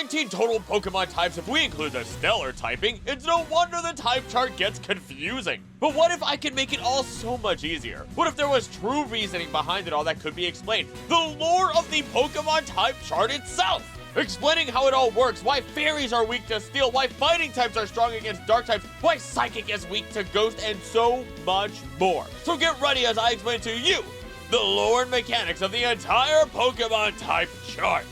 19 total Pokemon types if we include the Stellar typing. It's no wonder the type chart gets confusing. But what if I could make it all so much easier? What if there was true reasoning behind it all that could be explained? The lore of the Pokemon type chart itself! Explaining how it all works, why Fairies are weak to Steel, why Fighting types are strong against Dark types, why Psychic is weak to Ghost, and so much more. So get ready as I explain to you the lore and mechanics of the entire Pokemon type chart.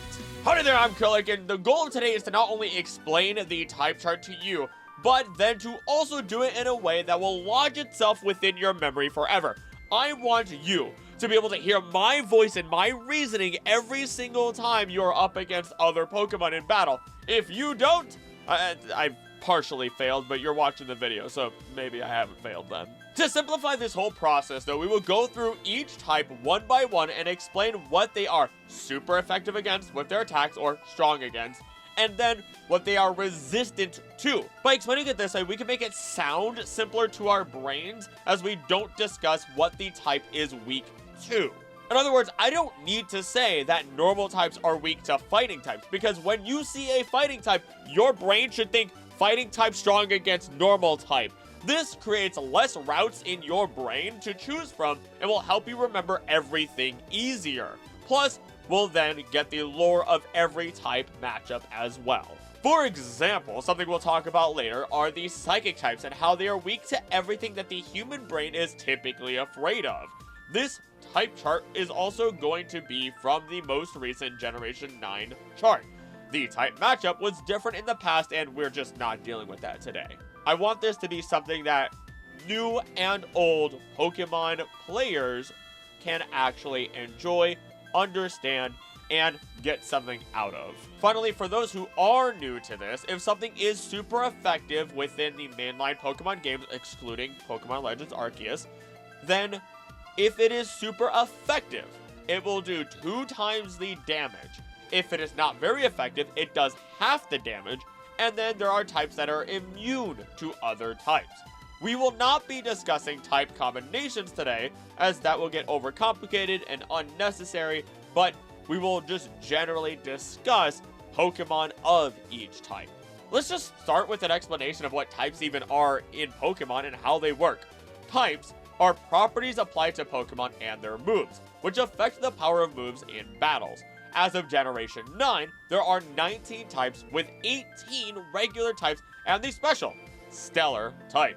Howdy there, I'm Krillin, and the goal of today is to not only explain the type chart to you, but then to also do it in a way that will lodge itself within your memory forever. I want you to be able to hear my voice and my reasoning every single time you're up against other Pokemon in battle. If you don't, I've partially failed, but you're watching the video, so maybe I haven't failed then. To simplify this whole process, though, we will go through each type one by one and explain what they are super effective against with their attacks or strong against, and then what they are resistant to. By explaining it this way, we can make it sound simpler to our brains as we don't discuss what the type is weak to. In other words, I don't need to say that normal types are weak to fighting types, because when you see a fighting type, your brain should think fighting type strong against normal type. This creates less routes in your brain to choose from and will help you remember everything easier. Plus, we'll then get the lore of every type matchup as well. For example, something we'll talk about later are the Psychic types and how they are weak to everything that the human brain is typically afraid of. This type chart is also going to be from the most recent Generation 9 chart. The type matchup was different in the past, and we're just not dealing with that today. I want this to be something that new and old Pokemon players can actually enjoy, understand, and get something out of. Finally, for those who are new to this, if something is super effective within the mainline Pokemon games, excluding Pokemon Legends Arceus, then if it is super effective, it will do 2 times the damage. If it is not very effective, it does half the damage. And then there are types that are immune to other types. We will not be discussing type combinations today, as that will get overcomplicated and unnecessary, but we will just generally discuss Pokemon of each type. Let's just start with an explanation of what types even are in Pokemon and how they work. Types are properties applied to Pokemon and their moves, which affect the power of moves in battles. As of Generation 9, there are 19 types with 18 regular types and the special Stellar type.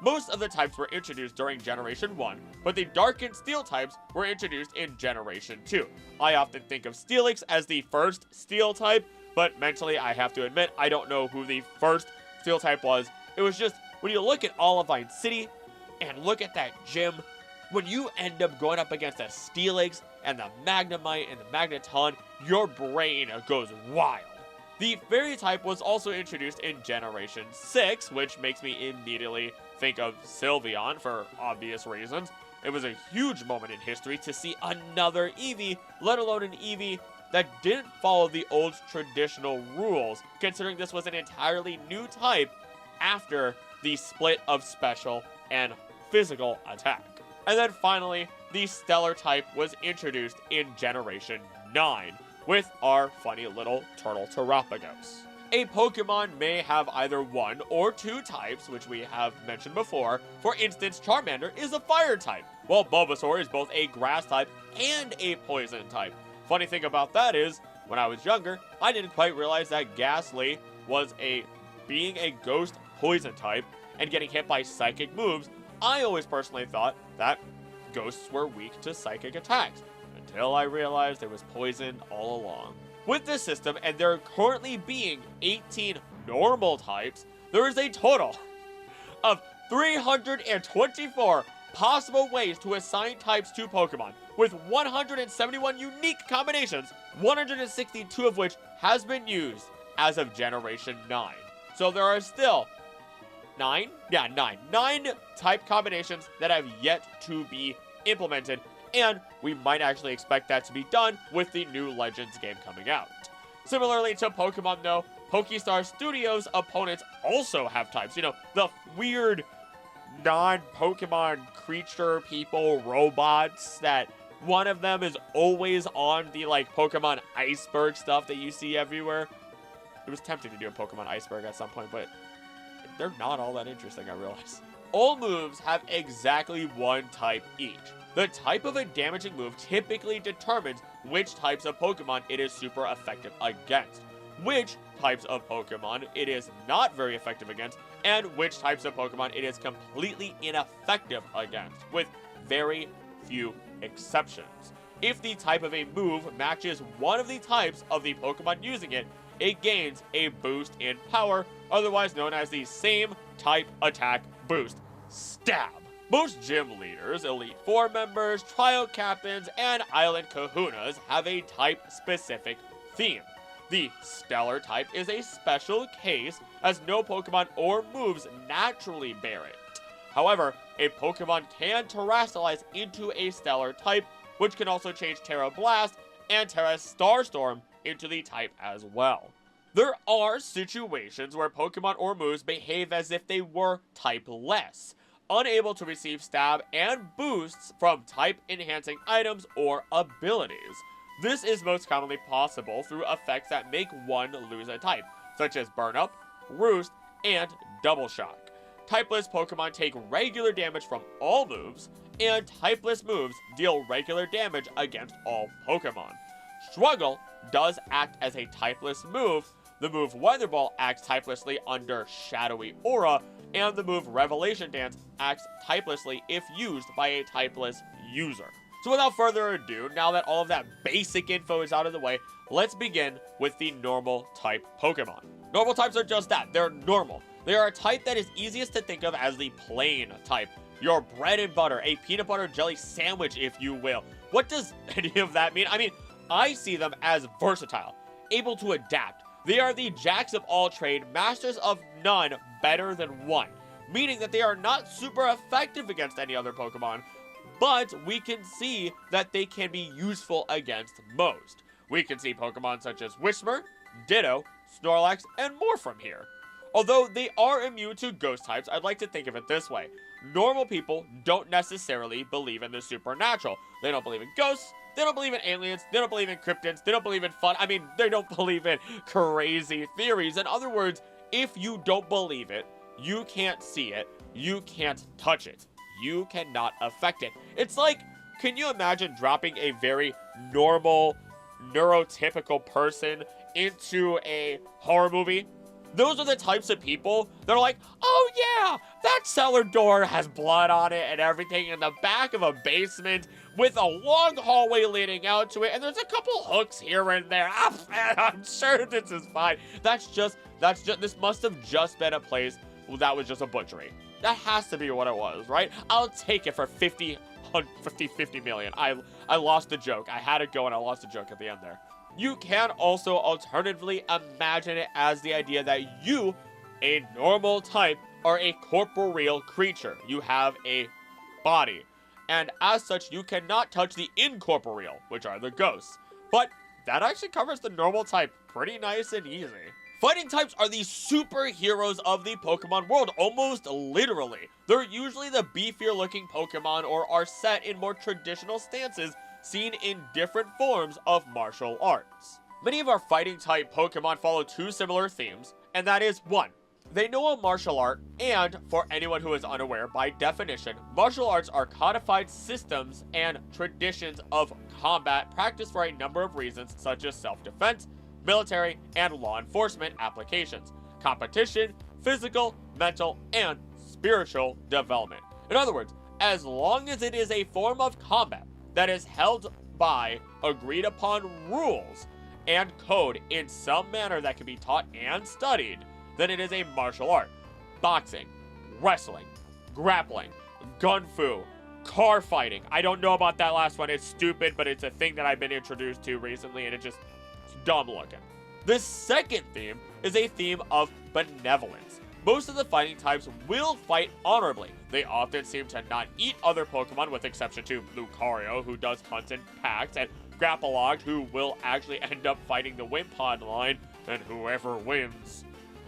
Most of the types were introduced during Generation 1, but the Dark and Steel types were introduced in Generation 2. I often think of Steelix as the first Steel type, but mentally I have to admit I don't know who the first Steel type was. It was just, when you look at Olivine City and look at that gym, when you end up going up against a Steelix and the Magnemite and the Magneton, your brain goes wild. The Fairy type was also introduced in Generation 6, which makes me immediately think of Sylveon for obvious reasons. It was a huge moment in history to see another Eevee, let alone an Eevee that didn't follow the old traditional rules, considering this was an entirely new type after the split of special and physical attack. And then finally, the Stellar type was introduced in Generation 9 with our funny little turtle Terapagos. A Pokemon may have either 1 or 2 types, which we have mentioned before. For instance, Charmander is a fire type, while Bulbasaur is both a grass type and a poison type. Funny thing about that is, when I was younger, I didn't quite realize that Ghastly was being a ghost poison type and getting hit by psychic moves. I always personally thought that ghosts were weak to psychic attacks, until I realized there was poison all along. With this system, and there currently being 18 normal types, there is a total of 324 possible ways to assign types to Pokemon, with 171 unique combinations, 162 of which has been used as of Generation 9. So there are still 9 type combinations that have yet to be implemented, and we might actually expect that to be done with the new Legends game coming out. Similarly to Pokemon though, Pokestar Studios opponents also have types. You know, the weird non-Pokemon creature people robots that one of them is always on the like Pokemon iceberg stuff that you see everywhere. It was tempting to do a Pokemon Iceberg at some point, but they're not all that interesting, I realize. All moves have exactly one type each. The type of a damaging move typically determines which types of Pokemon it is super effective against, which types of Pokemon it is not very effective against, and which types of Pokemon it is completely ineffective against, with very few exceptions. If the type of a move matches one of the types of the Pokemon using it, it gains a boost in power, otherwise known as the same type attack boost, Stab. Most gym leaders, Elite Four members, trial captains, and island kahunas have a type-specific theme. The Stellar type is a special case, as no Pokemon or moves naturally bear it. However, a Pokemon can terrestrialize into a Stellar type, which can also change Tera Blast and Tera Starstorm into the type as well. There are situations where Pokemon or moves behave as if they were typeless, unable to receive stab and boosts from type-enhancing items or abilities. This is most commonly possible through effects that make one lose a type, such as Burn Up, Roost, and Double Shock. Typeless Pokemon take regular damage from all moves, and typeless moves deal regular damage against all Pokemon. Struggle does act as a typeless move. The move Weather Ball acts typelessly under Shadowy Aura, and the move Revelation Dance acts typelessly if used by a typeless user. So without further ado, now that all of that basic info is out of the way, let's begin with the normal type Pokemon. Normal types are just that, they're normal. They are a type that is easiest to think of as the plain type. Your bread and butter, a peanut butter jelly sandwich, if you will. What does any of that mean? I mean, I see them as versatile, able to adapt. They are the jacks of all trade, masters of none, better than one. Meaning that they are not super effective against any other Pokemon, but we can see that they can be useful against most. We can see Pokemon such as Whismur, Ditto, Snorlax, and more from here. Although they are immune to ghost types, I'd like to think of it this way. Normal people don't necessarily believe in the supernatural. They don't believe in ghosts, they don't believe in aliens, they don't believe in cryptids, they don't believe in fun. I mean, they don't believe in crazy theories. In other words, if you don't believe it, you can't see it, you can't touch it, you cannot affect it. It's like, can you imagine dropping a very normal, neurotypical person into a horror movie? Those are the types of people that are like, oh yeah, that cellar door has blood on it and everything in the back of a basement with a long hallway leading out to it, and there's a couple hooks here and there. I'm sure this is fine. This must have just been a place that was just a butchery. That has to be what it was, right? I'll take it for 50 million. I lost the joke. I had it go and I lost the joke at the end there. You can also alternatively imagine it as the idea that you, a normal type, are a corporeal creature. You have a body. And as such, you cannot touch the incorporeal, which are the ghosts. But that actually covers the normal type pretty nice and easy. Fighting types are the superheroes of the Pokemon world, almost literally. They're usually the beefier looking Pokemon or are set in more traditional stances seen in different forms of martial arts. Many of our fighting type Pokemon follow two similar themes, and that is 1. They know a martial art, and for anyone who is unaware, by definition, martial arts are codified systems and traditions of combat practiced for a number of reasons such as self-defense, military, and law enforcement applications, competition, physical, mental, and spiritual development. In other words, as long as it is a form of combat that is held by agreed upon rules and code in some manner that can be taught and studied, then it is a martial art. Boxing, wrestling, grappling, gun fu, car fighting. I don't know about that last one. It's stupid, but it's a thing that I've been introduced to recently, and it's dumb looking. The second theme is a theme of benevolence. Most of the fighting types will fight honorably. They often seem to not eat other Pokemon, with exception to Lucario, who does hunt in packs, and Grapploct, who will actually end up fighting the Wimpod line, and whoever wins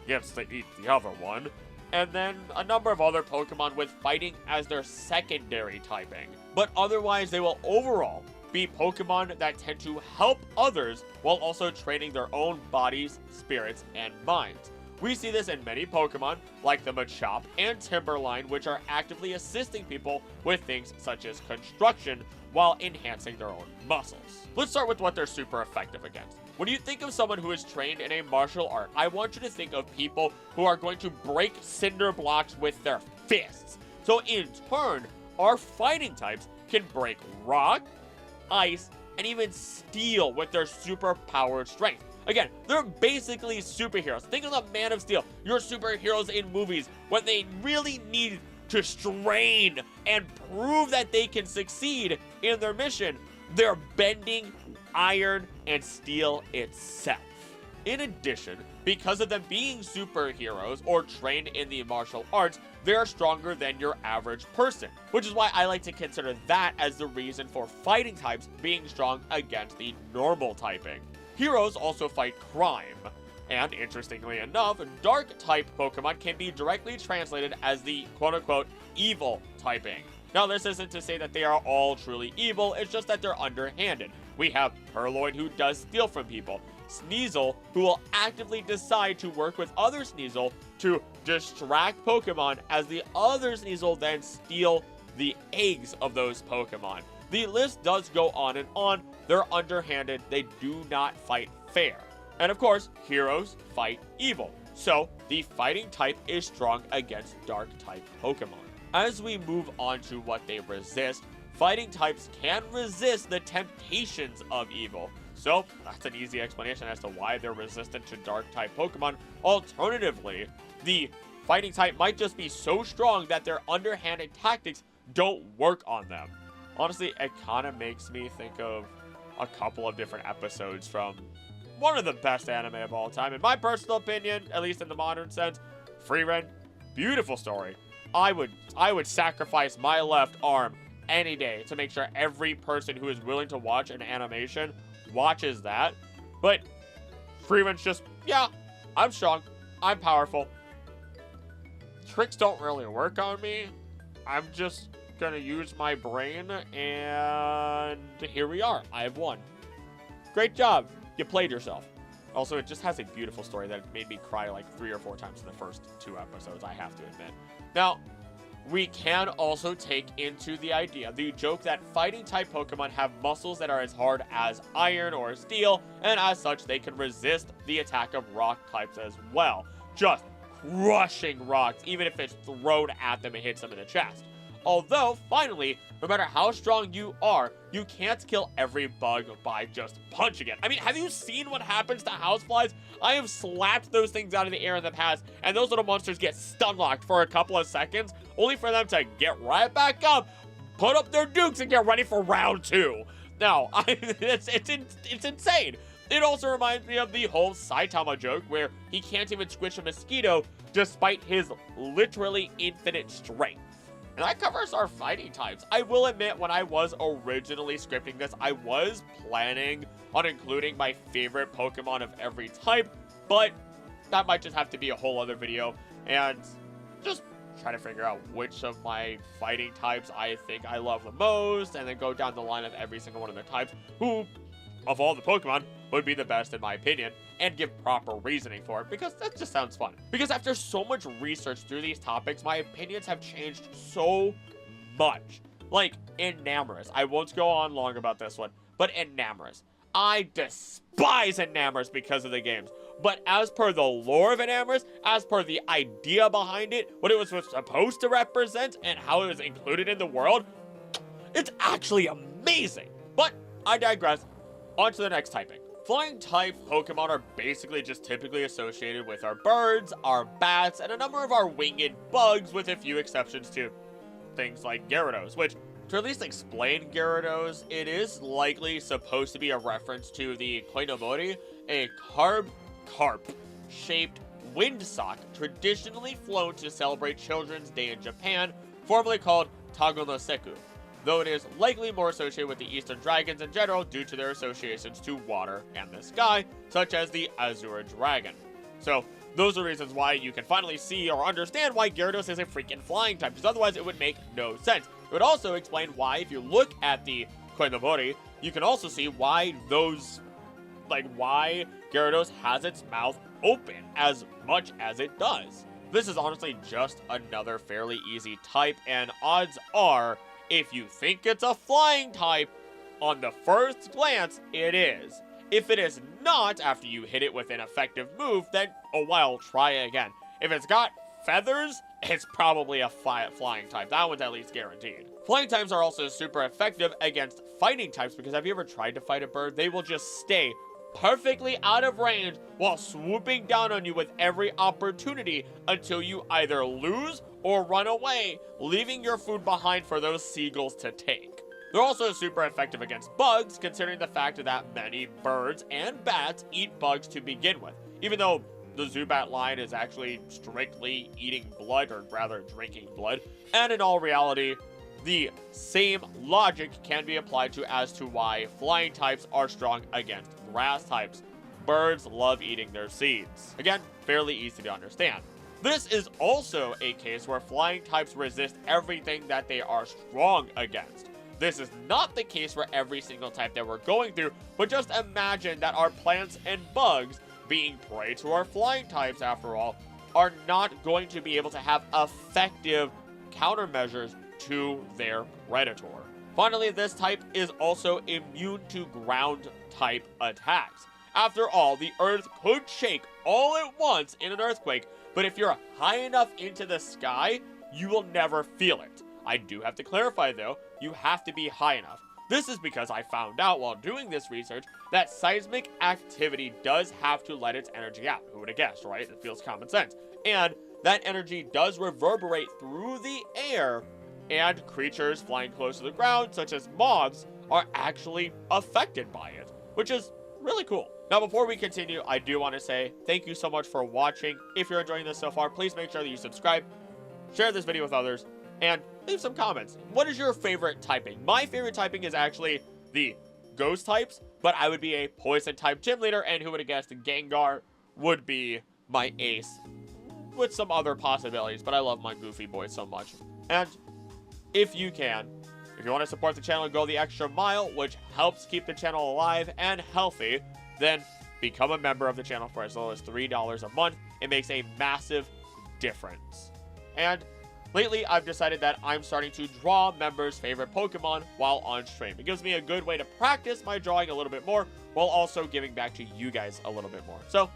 gets to eat the other one. And then a number of other Pokemon with fighting as their secondary typing. But otherwise, they will overall be Pokemon that tend to help others while also training their own bodies, spirits, and minds. We see this in many Pokemon, like the Machop and Timberline, which are actively assisting people with things such as construction while enhancing their own muscles. Let's start with what they're super effective against. When you think of someone who is trained in a martial art, I want you to think of people who are going to break cinder blocks with their fists. So in turn, our fighting types can break rock, ice, and even steel with their super powered strength. Again, they're basically superheroes. Think of the Man of Steel, your superheroes in movies, when they really need to strain and prove that they can succeed in their mission. They're bending iron and steel itself. In addition, because of them being superheroes or trained in the martial arts, they're stronger than your average person, which is why I like to consider that as the reason for fighting types being strong against the normal typing. Heroes also fight crime, and interestingly enough, dark-type Pokemon can be directly translated as the quote-unquote evil typing. Now, this isn't to say that they are all truly evil, it's just that they're underhanded. We have Purloin, who does steal from people, Sneasel, who will actively decide to work with other Sneasel to distract Pokemon, as the other Sneasel then steal the eggs of those Pokemon. The list does go on and on. They're underhanded, they do not fight fair. And of course, heroes fight evil. So, the fighting type is strong against dark type Pokemon. As we move on to what they resist, fighting types can resist the temptations of evil. So, that's an easy explanation as to why they're resistant to dark type Pokemon. Alternatively, the fighting type might just be so strong that their underhanded tactics don't work on them. Honestly, it kind of makes me think of a couple of different episodes from one of the best anime of all time. In my personal opinion, at least in the modern sense, Frieren, beautiful story. I would sacrifice my left arm any day to make sure every person who is willing to watch an animation watches that. But Frieren's just, yeah, I'm strong, I'm powerful. Tricks don't really work on me. I'm just gonna use my brain, and here we are. I have won. Great job. You played yourself. Also, it just has a beautiful story that made me cry like 3 or 4 times in the first 2 episodes, I have to admit. Now, we can also take into the joke that fighting type Pokemon have muscles that are as hard as iron or steel, and as such, they can resist the attack of rock types as well. Just crushing rocks, even if it's thrown at them and hits them in the chest. Although, finally, no matter how strong you are, you can't kill every bug by just punching it. I mean, have you seen what happens to houseflies? I have slapped those things out of the air in the past, and those little monsters get stun locked for a couple of seconds, only for them to get right back up, put up their dukes, and get ready for round 2. Now, it's insane. It also reminds me of the whole Saitama joke, where he can't even squish a mosquito despite his literally infinite strength. And that covers our fighting types. I will admit, when I was originally scripting this, I was planning on including my favorite Pokemon of every type, but that might just have to be a whole other video, and just try to figure out which of my fighting types I think I love the most, and then go down the line of every single one of the types, who, of all the Pokemon, would be the best in my opinion, and give proper reasoning for it, because that just sounds fun. Because after so much research through these topics, my opinions have changed so much. Like, Enamorous. I won't go on long about this one, but Enamorous. I despise Enamorous because of the games. But as per the lore of Enamorous, as per the idea behind it, what it was supposed to represent, and how it was included in the world, it's actually amazing. But I digress. On to the next typing. Flying type Pokemon are basically just typically associated with our birds, our bats, and a number of our winged bugs, with a few exceptions to things like Gyarados, which, to at least explain Gyarados, it is likely supposed to be a reference to the Koinomori, a carp-shaped windsock traditionally flown to celebrate Children's Day in Japan, formerly called Tago no Seku, though it is likely more associated with the Eastern Dragons in general due to their associations to water and the sky, such as the Azure Dragon. So, those are reasons why you can finally see or understand why Gyarados is a freaking flying type, because otherwise it would make no sense. It would also explain why, if you look at the Koinomori, you can also see why why Gyarados has its mouth open as much as it does. This is honestly just another fairly easy type, and odds are, if you think it's a flying type, on the first glance, it is. If it is not after you hit it with an effective move, then, oh well, try again. If it's got feathers, it's probably a flying type. That one's at least guaranteed. Flying types are also super effective against fighting types, because have you ever tried to fight a bird? They will just stay perfectly out of range while swooping down on you with every opportunity until you either lose or run away, leaving your food behind for those seagulls to take. They're also super effective against bugs, considering the fact that many birds and bats eat bugs to begin with, even though the Zubat line is actually strictly eating blood, or rather drinking blood. And in all reality, the same logic can be applied to as to why flying types are strong against grass types. Birds love eating their seeds. Again, fairly easy to understand. This is also a case where flying types resist everything that they are strong against. This is not the case for every single type that we're going through, but just imagine that our plants and bugs, being prey to our flying types after all, are not going to be able to have effective countermeasures to their predator. Finally, this type is also immune to ground type attacks. After all, the earth could shake all at once in an earthquake, but if you're high enough into the sky, you will never feel it. I do have to clarify though, you have to be high enough. This is because I found out while doing this research that seismic activity does have to let its energy out. Who would have guessed, right? It feels common sense. And that energy does reverberate through the air, and creatures flying close to the ground, such as moths, are actually affected by it, which is really cool. Now, before we continue, I do want to say thank you so much for watching. If you're enjoying this so far, please make sure that you subscribe, share this video with others, and leave some comments. What is your favorite typing? My favorite typing is actually the ghost types, but I would be a poison type gym leader, and who would have guessed Gengar would be my ace, with some other possibilities, but I love my goofy boy so much. And if you want to support the channel and go the extra mile, which helps keep the channel alive and healthy, then become a member of the channel for as low as $3 a month. It makes a massive difference. And lately, I've decided that I'm starting to draw members' favorite Pokemon while on stream. It gives me a good way to practice my drawing a little bit more, while also giving back to you guys a little bit more. So,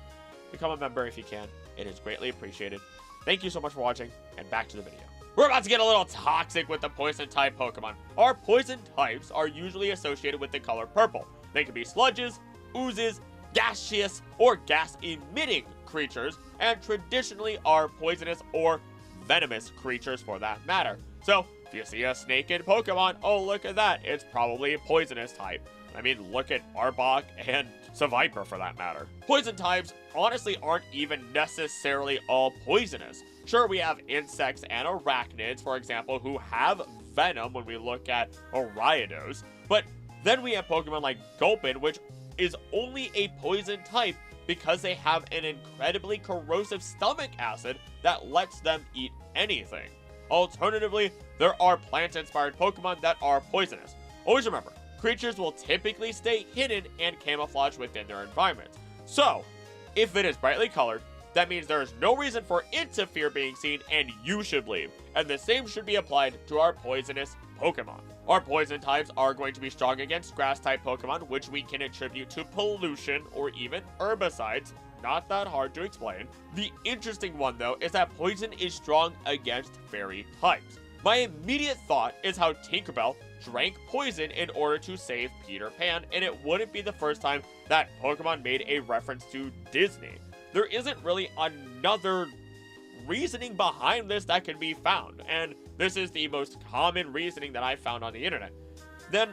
become a member if you can. It is greatly appreciated. Thank you so much for watching, and back to the video. We're about to get a little toxic with the poison-type Pokemon. Our poison types are usually associated with the color purple. They can be sludges, oozes, gaseous, or gas-emitting creatures, and traditionally are poisonous or venomous creatures for that matter. So, if you see a snake in Pokemon, oh look at that, it's probably a poisonous type. I mean, look at Arbok and Seviper for that matter. Poison types honestly aren't even necessarily all poisonous. Sure, we have insects and arachnids, for example, who have venom when we look at Ariados, but then we have Pokemon like Gulpin, which is only a poison type because they have an incredibly corrosive stomach acid that lets them eat anything. Alternatively, there are plant-inspired Pokemon that are poisonous. Always remember, creatures will typically stay hidden and camouflage within their environment. So, if it is brightly colored, that means there is no reason for it to fear being seen, and you should leave. And the same should be applied to our poisonous Pokemon. Our poison types are going to be strong against grass-type Pokemon, which we can attribute to pollution or even herbicides. Not that hard to explain. The interesting one, though, is that poison is strong against fairy types. My immediate thought is how Tinkerbell drank poison in order to save Peter Pan, and it wouldn't be the first time that Pokemon made a reference to Disney. There isn't really another reasoning behind this that can be found, and this is the most common reasoning that I found on the internet. Then,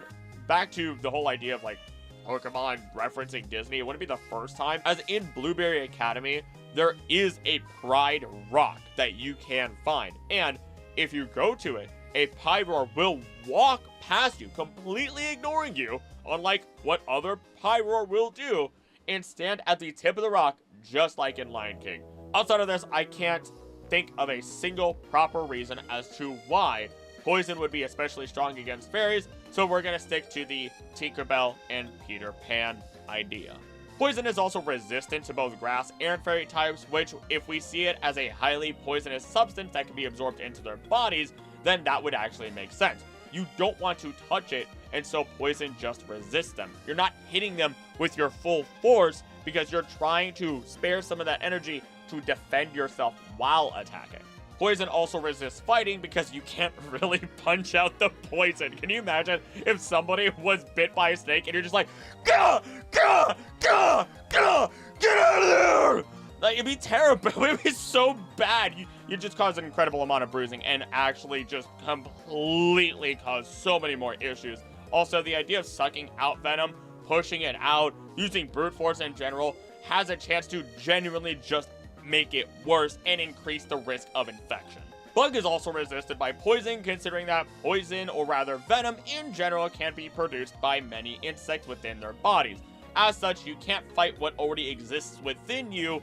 back to the whole idea of like Pokemon referencing Disney, it wouldn't be the first time, as in Blueberry Academy, there is a Pride Rock that you can find, and if you go to it, a Pyroar will walk past you, completely ignoring you, unlike what other Pyroar will do, and stand at the tip of the rock, just like in Lion King. Outside of this, I can't think of a single proper reason as to why Poison would be especially strong against fairies, so we're going to stick to the Tinkerbell and Peter Pan idea. Poison is also resistant to both grass and fairy types, which, if we see it as a highly poisonous substance that can be absorbed into their bodies, then that would actually make sense. You don't want to touch it, and so poison just resists them. You're not hitting them with your full force because you're trying to spare some of that energy to defend yourself while attacking. Poison also resists fighting because you can't really punch out the poison. Can you imagine if somebody was bit by a snake and you're just like, gah, gah, gah, gah, get out of there! Like, it'd be terrible. It'd be so bad. You just cause an incredible amount of bruising and actually just completely cause so many more issues. Also, the idea of sucking out venom, pushing it out, using brute force in general, has a chance to genuinely just make it worse and increase the risk of infection. Bug is also resisted by poison, considering that poison, or rather venom in general, can be produced by many insects within their bodies. As such, you can't fight what already exists within you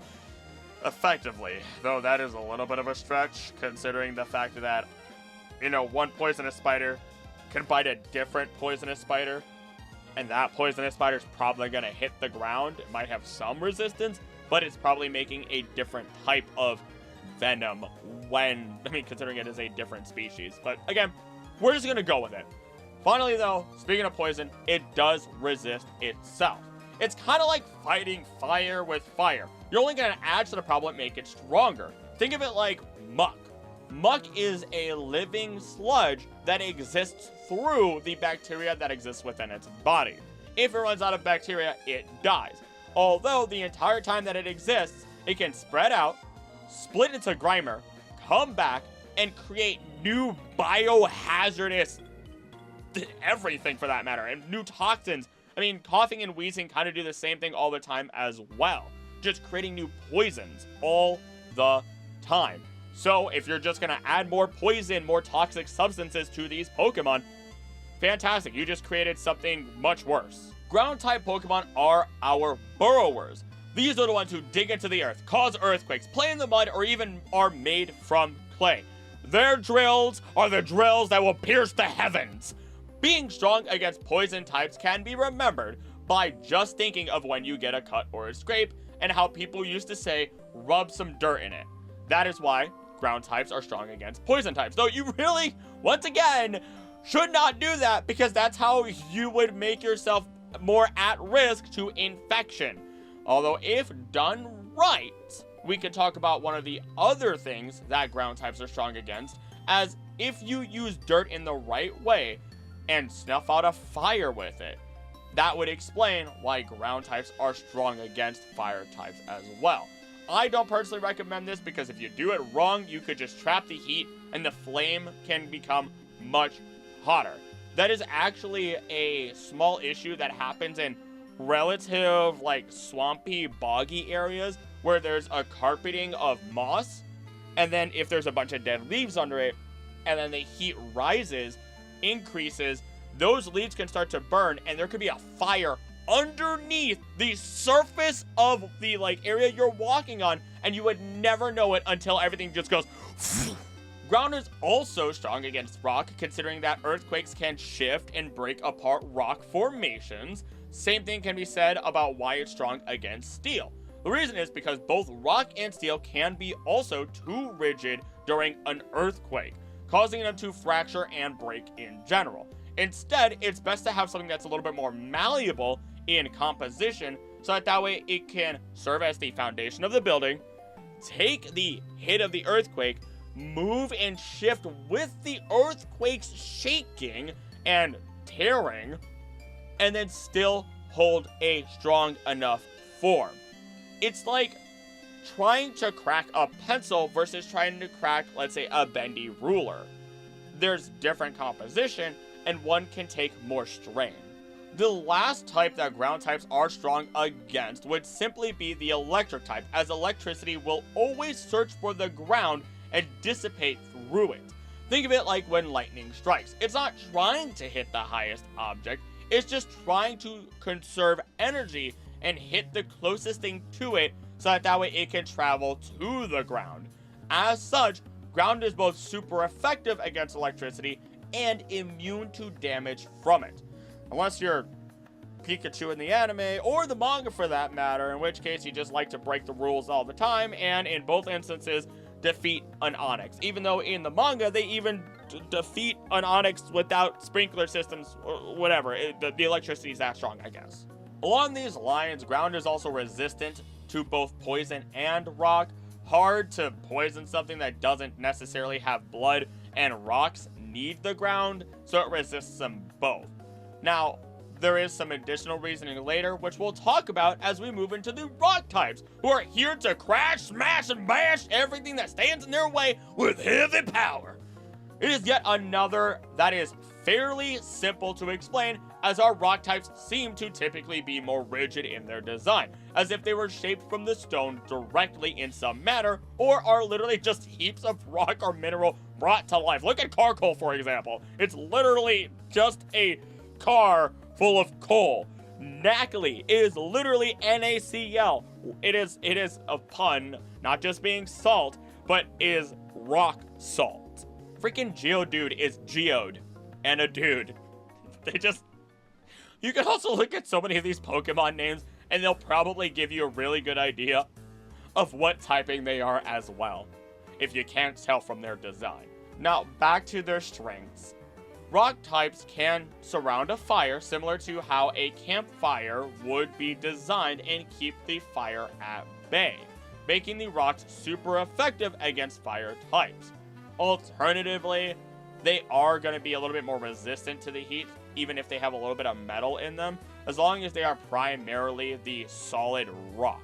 effectively, though that is a little bit of a stretch, considering the fact that, one poisonous spider can bite a different poisonous spider, and that poisonous spider is probably going to hit the ground. It might have some resistance, but it's probably making a different type of venom considering it is a different species. But again, we're just going to go with it. Finally, though, speaking of poison, it does resist itself. It's kind of like fighting fire with fire. You're only going to add to the problem, make it stronger. Think of it like muck. Muck is a living sludge that exists through the bacteria that exists within its body. If it runs out of bacteria, it dies. Although the entire time that it exists, it can spread out, split into Grimer, come back, and create new biohazardous everything for that matter, and new toxins. I mean, coughing and wheezing kind of do the same thing all the time as well. Just creating new poisons all the time. So if you're just going to add more poison, more toxic substances to these Pokemon, fantastic. You just created something much worse. Ground-type Pokemon are our burrowers. These are the ones who dig into the earth, cause earthquakes, play in the mud, or even are made from clay. Their drills are the drills that will pierce the heavens. Being strong against poison types can be remembered by just thinking of when you get a cut or a scrape, and how people used to say, rub some dirt in it. That is why ground types are strong against poison types. Though you really, once again, should not do that, because that's how you would make yourself more at risk to infection. Although if done right, we could talk about one of the other things that ground types are strong against, as if you use dirt in the right way and snuff out a fire with it, that would explain why ground types are strong against fire types as well. I don't personally recommend this, because if you do it wrong, you could just trap the heat and the flame can become much hotter. That is actually a small issue that happens in relative, swampy, boggy areas where there's a carpeting of moss, and then if there's a bunch of dead leaves under it, and then the heat rises, increases, those leaves can start to burn, and there could be a fire underneath the surface of the area you're walking on, and you would never know it until everything just goes. Ground is also strong against rock, considering that earthquakes can shift and break apart rock formations. Same thing can be said about why it's strong against steel. The reason is because both rock and steel can be also too rigid during an earthquake, causing them to fracture and break in general. Instead, it's best to have something that's a little bit more malleable in composition, so that way it can serve as the foundation of the building, take the hit of the earthquake, move and shift with the earthquake's shaking and tearing, and then still hold a strong enough form. It's like trying to crack a pencil versus trying to crack, let's say, a bendy ruler. There's different composition, and one can take more strain. The last type that ground types are strong against would simply be the electric type, as electricity will always search for the ground and dissipate through it. Think of it like when lightning strikes. It's not trying to hit the highest object, it's just trying to conserve energy and hit the closest thing to it, so that way it can travel to the ground. As such, ground is both super effective against electricity and immune to damage from it. Unless you're Pikachu in the anime, or the manga for that matter, in which case you just like to break the rules all the time, and in both instances, defeat an Onyx. Even though in the manga, they even defeat an Onyx without sprinkler systems, or whatever. The electricity is that strong, I guess. Along these lines, ground is also resistant to both poison and rock. Hard to poison something that doesn't necessarily have blood, and rocks need the ground, so it resists them both. Now, there is some additional reasoning later, which we'll talk about as we move into the rock types, who are here to crash, smash, and bash everything that stands in their way with heavy power. It is yet another that is fairly simple to explain, as our rock types seem to typically be more rigid in their design, as if they were shaped from the stone directly in some manner, or are literally just heaps of rock or mineral brought to life. Look at charcoal, for example. It's literally just a car full of coal. Knackly is literally NaCl. It is a pun, not just being salt, but is rock salt. Freaking Geodude is geode and a dude. You can also look at so many of these Pokemon names, and they'll probably give you a really good idea of what typing they are as well, if you can't tell from their design. Now, back to their strengths. Rock types can surround a fire, similar to how a campfire would be designed, and keep the fire at bay, making the rocks super effective against fire types. Alternatively, they are going to be a little bit more resistant to the heat, even if they have a little bit of metal in them, as long as they are primarily the solid rock.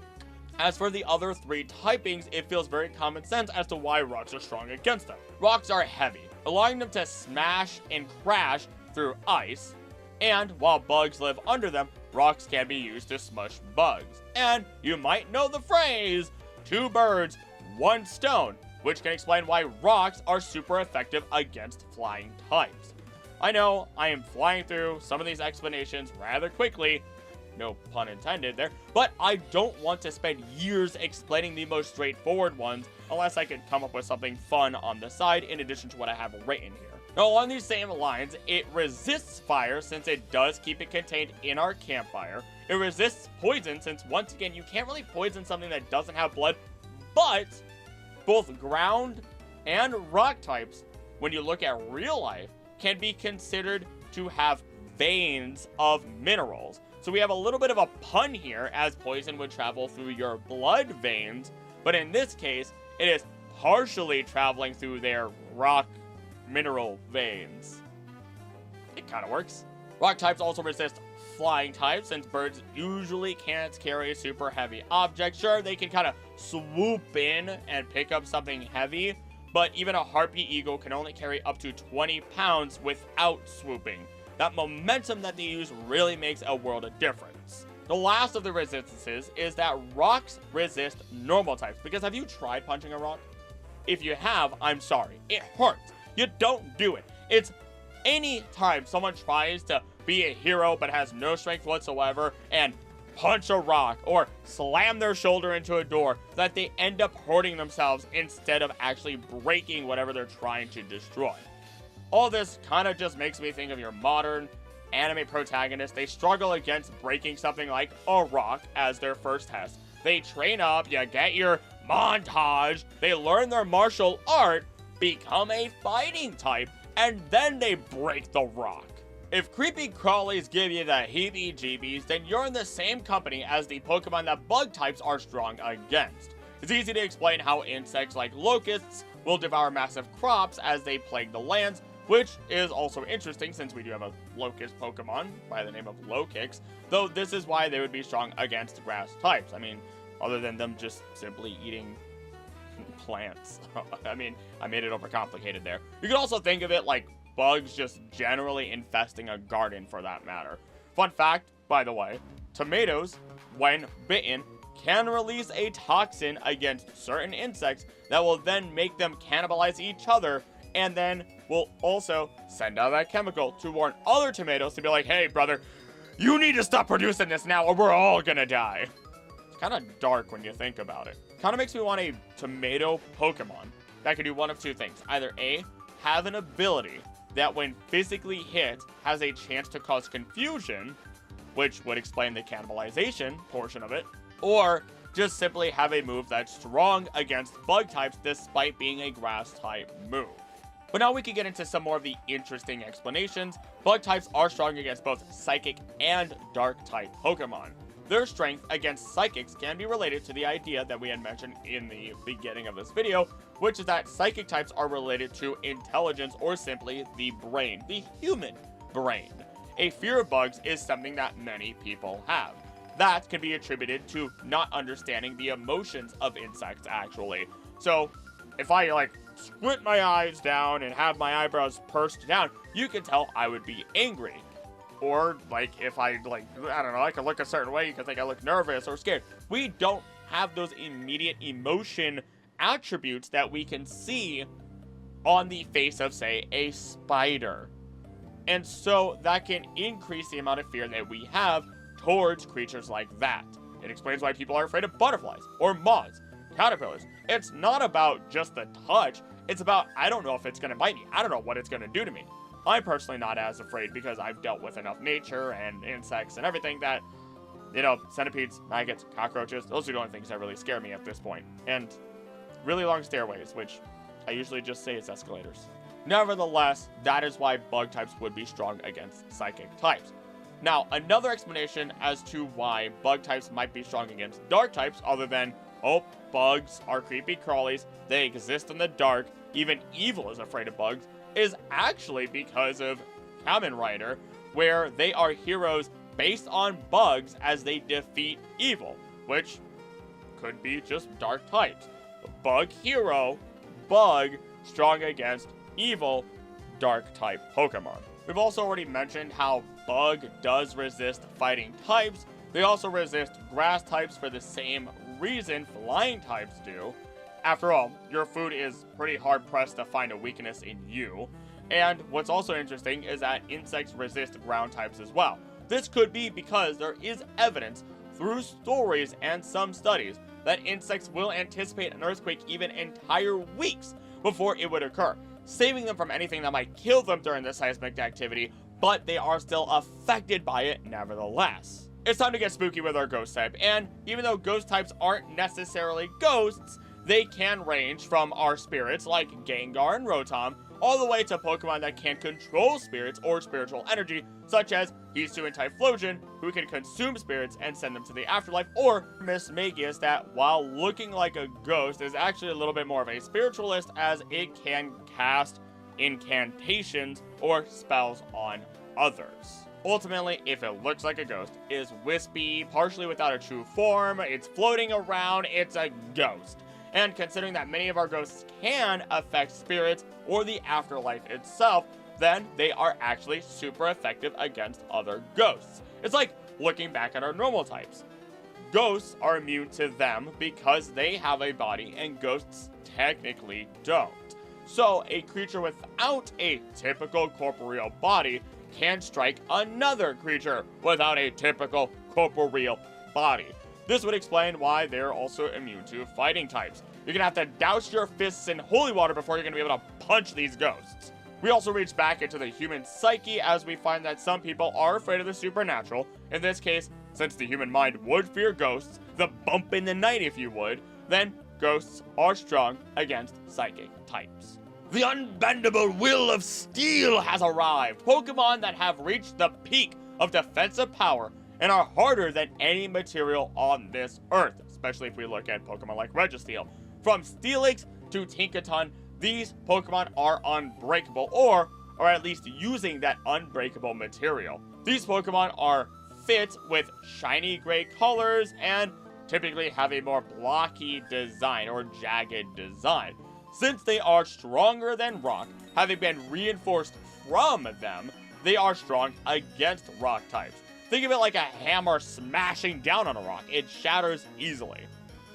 As for the other three typings, it feels very common sense as to why rocks are strong against them. Rocks are heavy, allowing them to smash and crash through ice, and while bugs live under them, rocks can be used to smush bugs. And you might know the phrase, 2 birds, 1 stone, which can explain why rocks are super effective against flying types. I know I am flying through some of these explanations rather quickly, no pun intended there, but I don't want to spend years explaining the most straightforward ones unless I could come up with something fun on the side in addition to what I have written here. Now, along these same lines, it resists fire since it does keep it contained in our campfire. It resists poison since, once again, you can't really poison something that doesn't have blood, but both ground and rock types, when you look at real life, can be considered to have veins of minerals. So we have a little bit of a pun here, as poison would travel through your blood veins, but in this case, it is partially traveling through their rock mineral veins. It kind of works. Rock types also resist flying types, since birds usually can't carry a super heavy object. Sure, they can kind of swoop in and pick up something heavy, but even a harpy eagle can only carry up to 20 pounds without swooping. That momentum that they use really makes a world of difference. The last of the resistances is that rocks resist normal types, because have you tried punching a rock? If you have, I'm sorry. It hurts. You don't do it. It's any time someone tries to be a hero but has no strength whatsoever and punch a rock or slam their shoulder into a door, that they end up hurting themselves instead of actually breaking whatever they're trying to destroy. All this kind of just makes me think of your modern anime protagonists. They struggle against breaking something like a rock as their first test. They train up, you get your montage, they learn their martial art, become a fighting type, and then they break the rock. If creepy crawlies give you the heebie-jeebies, then you're in the same company as the Pokemon that bug types are strong against. It's easy to explain how insects like locusts will devour massive crops as they plague the lands, which is also interesting since we do have a locust Pokemon by the name of Lokix, though this is why they would be strong against grass types. I mean, other than them just simply eating plants. I mean, I made it overcomplicated there. You can also think of it like bugs just generally infesting a garden, for that matter. Fun fact, by the way, tomatoes, when bitten, can release a toxin against certain insects that will then make them cannibalize each other, and then will also send out that chemical to warn other tomatoes to be like, hey brother, you need to stop producing this now or we're all gonna die. It's kind of dark when you think about it. Kind of makes me want a tomato Pokemon that can do one of two things. Either A, have an ability that when physically hit has a chance to cause confusion, which would explain the cannibalization portion of it, or just simply have a move that's strong against bug types despite being a grass type move. But now we can get into some more of the interesting explanations. Bug types are strong against both psychic and dark type Pokemon. Their strength against psychics can be related to the idea that we had mentioned in the beginning of this video, which is that psychic types are related to intelligence, or simply the brain, the human brain. A fear of bugs is something that many people have. That can be attributed to not understanding the emotions of insects, actually. So, if I, squint my eyes down and have my eyebrows pursed down, you can tell I would be angry. Or, if I don't know, I could look a certain way, you could think I look nervous or scared. We don't have those immediate emotion attributes that we can see on the face of, say, a spider. And so, that can increase the amount of fear that we have towards creatures like that. It explains why people are afraid of butterflies, or moths, caterpillars. It's not about just the touch, it's about, I don't know if it's going to bite me, I don't know what it's going to do to me. I'm personally not as afraid because I've dealt with enough nature and insects and everything that, centipedes, maggots, cockroaches, those are the only things that really scare me at this point. And really long stairways, which I usually just say is escalators. Nevertheless, that is why bug types would be strong against psychic types. Now, another explanation as to why bug types might be strong against dark types, other than, bugs are creepy crawlies, they exist in the dark, even evil is afraid of bugs, is actually because of Kamen Rider, where they are heroes based on bugs as they defeat evil, which could be just dark types. Bug hero, bug, strong against evil, dark type Pokemon. We've also already mentioned how bug does resist fighting types. They also resist grass types for the same reason flying types do. After all, your food is pretty hard-pressed to find a weakness in you. And what's also interesting is that insects resist ground types as well. This could be because there is evidence through stories and some studies that insects will anticipate an earthquake even entire weeks before it would occur, saving them from anything that might kill them during the seismic activity, but they are still affected by it nevertheless. It's time to get spooky with our ghost type, and even though ghost types aren't necessarily ghosts, they can range from our spirits like Gengar and Rotom, all the way to Pokemon that can control spirits or spiritual energy, such as Hisu and Typhlosion, who can consume spirits and send them to the afterlife, or Miss Magius, that while looking like a ghost is actually a little bit more of a spiritualist, as it can cast incantations or spells on others. Ultimately, if it looks like a ghost, is wispy, partially without a true form, it's floating around, it's a ghost. And considering that many of our ghosts can affect spirits or the afterlife itself, then they are actually super effective against other ghosts. It's like looking back at our normal types. Ghosts are immune to them because they have a body and ghosts technically don't. So a creature without a typical corporeal body can strike another creature without a typical corporeal body. This would explain why they're also immune to fighting types. You're gonna have to douse your fists in holy water before you're gonna be able to punch these ghosts. We also reach back into the human psyche as we find that some people are afraid of the supernatural. In this case, since the human mind would fear ghosts, the bump in the night if you would, then ghosts are strong against psychic types. The unbendable will of steel has arrived. Pokemon that have reached the peak of defensive power and are harder than any material on this earth, especially if we look at Pokemon like Registeel. From Steelix to Tinkaton, these Pokemon are unbreakable, or are at least using that unbreakable material. These Pokemon are fit with shiny gray colors and typically have a more blocky design or jagged design. Since they are stronger than rock, having been reinforced from them, they are strong against rock types. Think of it like a hammer smashing down on a rock. It shatters easily.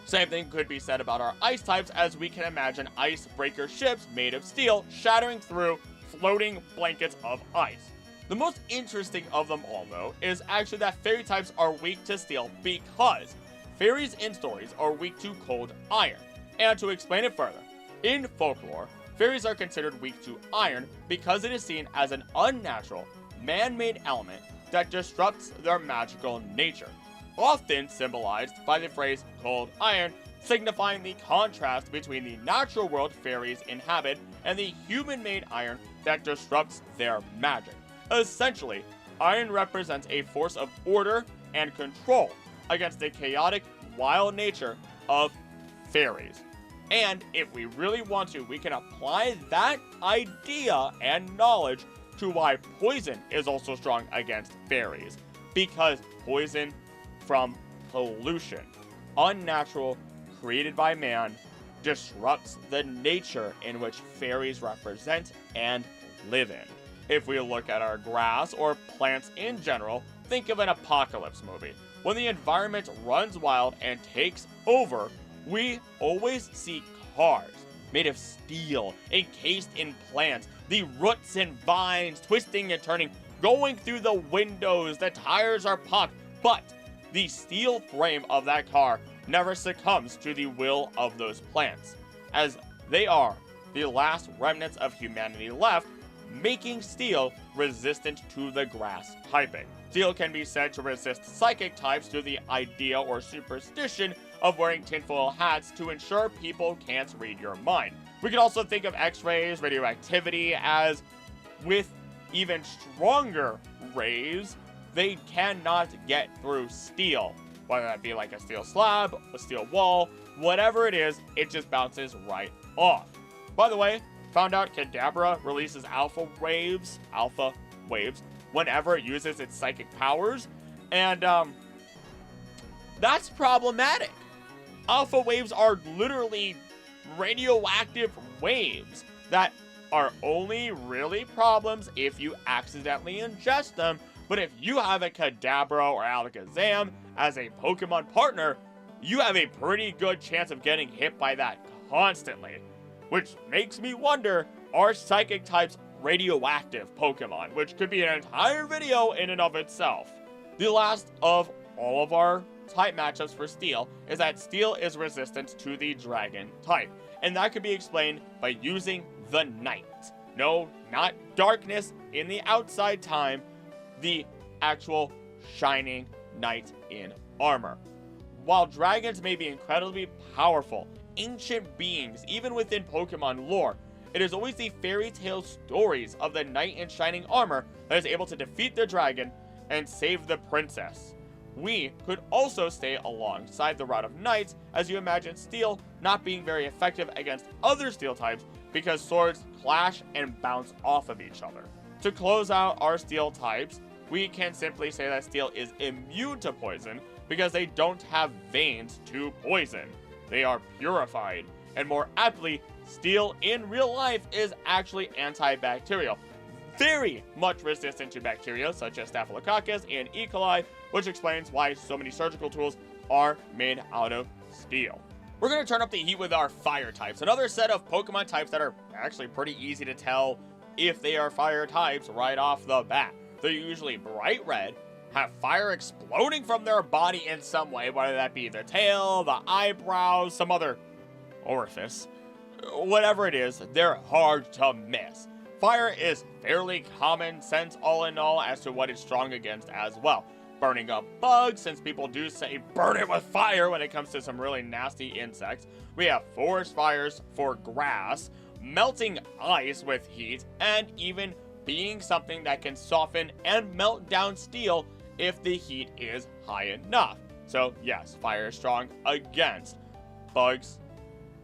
Same thing could be said about our ice types, as we can imagine icebreaker ships made of steel shattering through floating blankets of ice. The most interesting of them all, though, is actually that fairy types are weak to steel because fairies in stories are weak to cold iron. And to explain it further, in folklore, fairies are considered weak to iron because it is seen as an unnatural, man-made element that disrupts their magical nature, often symbolized by the phrase cold iron, signifying the contrast between the natural world fairies inhabit and the human-made iron that disrupts their magic. Essentially, iron represents a force of order and control against the chaotic, wild nature of fairies. And if we really want to, we can apply that idea and knowledge to why poison is also strong against fairies. Because poison from pollution, unnatural, created by man, disrupts the nature in which fairies represent and live in. If we look at our grass or plants in general, think of an apocalypse movie. When the environment runs wild and takes over, we always see cars made of steel, encased in plants, the roots and vines twisting and turning, going through the windows, the tires are popped, but the steel frame of that car never succumbs to the will of those plants, as they are the last remnants of humanity left, making steel resistant to the grass typing. Steel can be said to resist psychic types due to the idea or superstition of wearing tinfoil hats to ensure people can't read your mind. We can also think of X-rays, radioactivity, as with even stronger rays, they cannot get through steel. Whether that be like a steel slab, a steel wall, whatever it is, it just bounces right off. By the way, found out Kadabra releases alpha waves, whenever it uses its psychic powers, and that's problematic. Alpha waves are literally radioactive waves that are only really problems if you accidentally ingest them, but if you have a Kadabra or Alakazam as a Pokemon partner, you have a pretty good chance of getting hit by that constantly. Which makes me wonder, are psychic types radioactive Pokemon? Which could be an entire video in and of itself. The last of all of our type matchups for Steel is that Steel is resistant to the Dragon type. And that could be explained by using the Night. No, not darkness in the outside time, the actual shining knight in armor. While dragons may be incredibly powerful, ancient beings, even within Pokemon lore, it is always the fairy tale stories of the knight in shining armor that is able to defeat the dragon and save the princess. We could also stay alongside the route of knights, as you imagine Steel not being very effective against other Steel types because swords clash and bounce off of each other. To close out our Steel types, we can simply say that Steel is immune to poison because they don't have veins to poison. They are purified, and more aptly, Steel in real life is actually antibacterial, very much resistant to bacteria such as Staphylococcus and E. coli, which explains why so many surgical tools are made out of steel. We're going to turn up the heat with our fire types, another set of Pokemon types that are actually pretty easy to tell if they are fire types right off the bat. They're usually bright red, have fire exploding from their body in some way, whether that be the tail, the eyebrows, some other orifice. Whatever it is, they're hard to miss. Fire is fairly common sense all in all as to what it's strong against as well. Burning up bugs, since people do say burn it with fire when it comes to some really nasty insects. We have forest fires for grass, melting ice with heat, and even being something that can soften and melt down steel if the heat is high enough. So yes, fire is strong against bugs,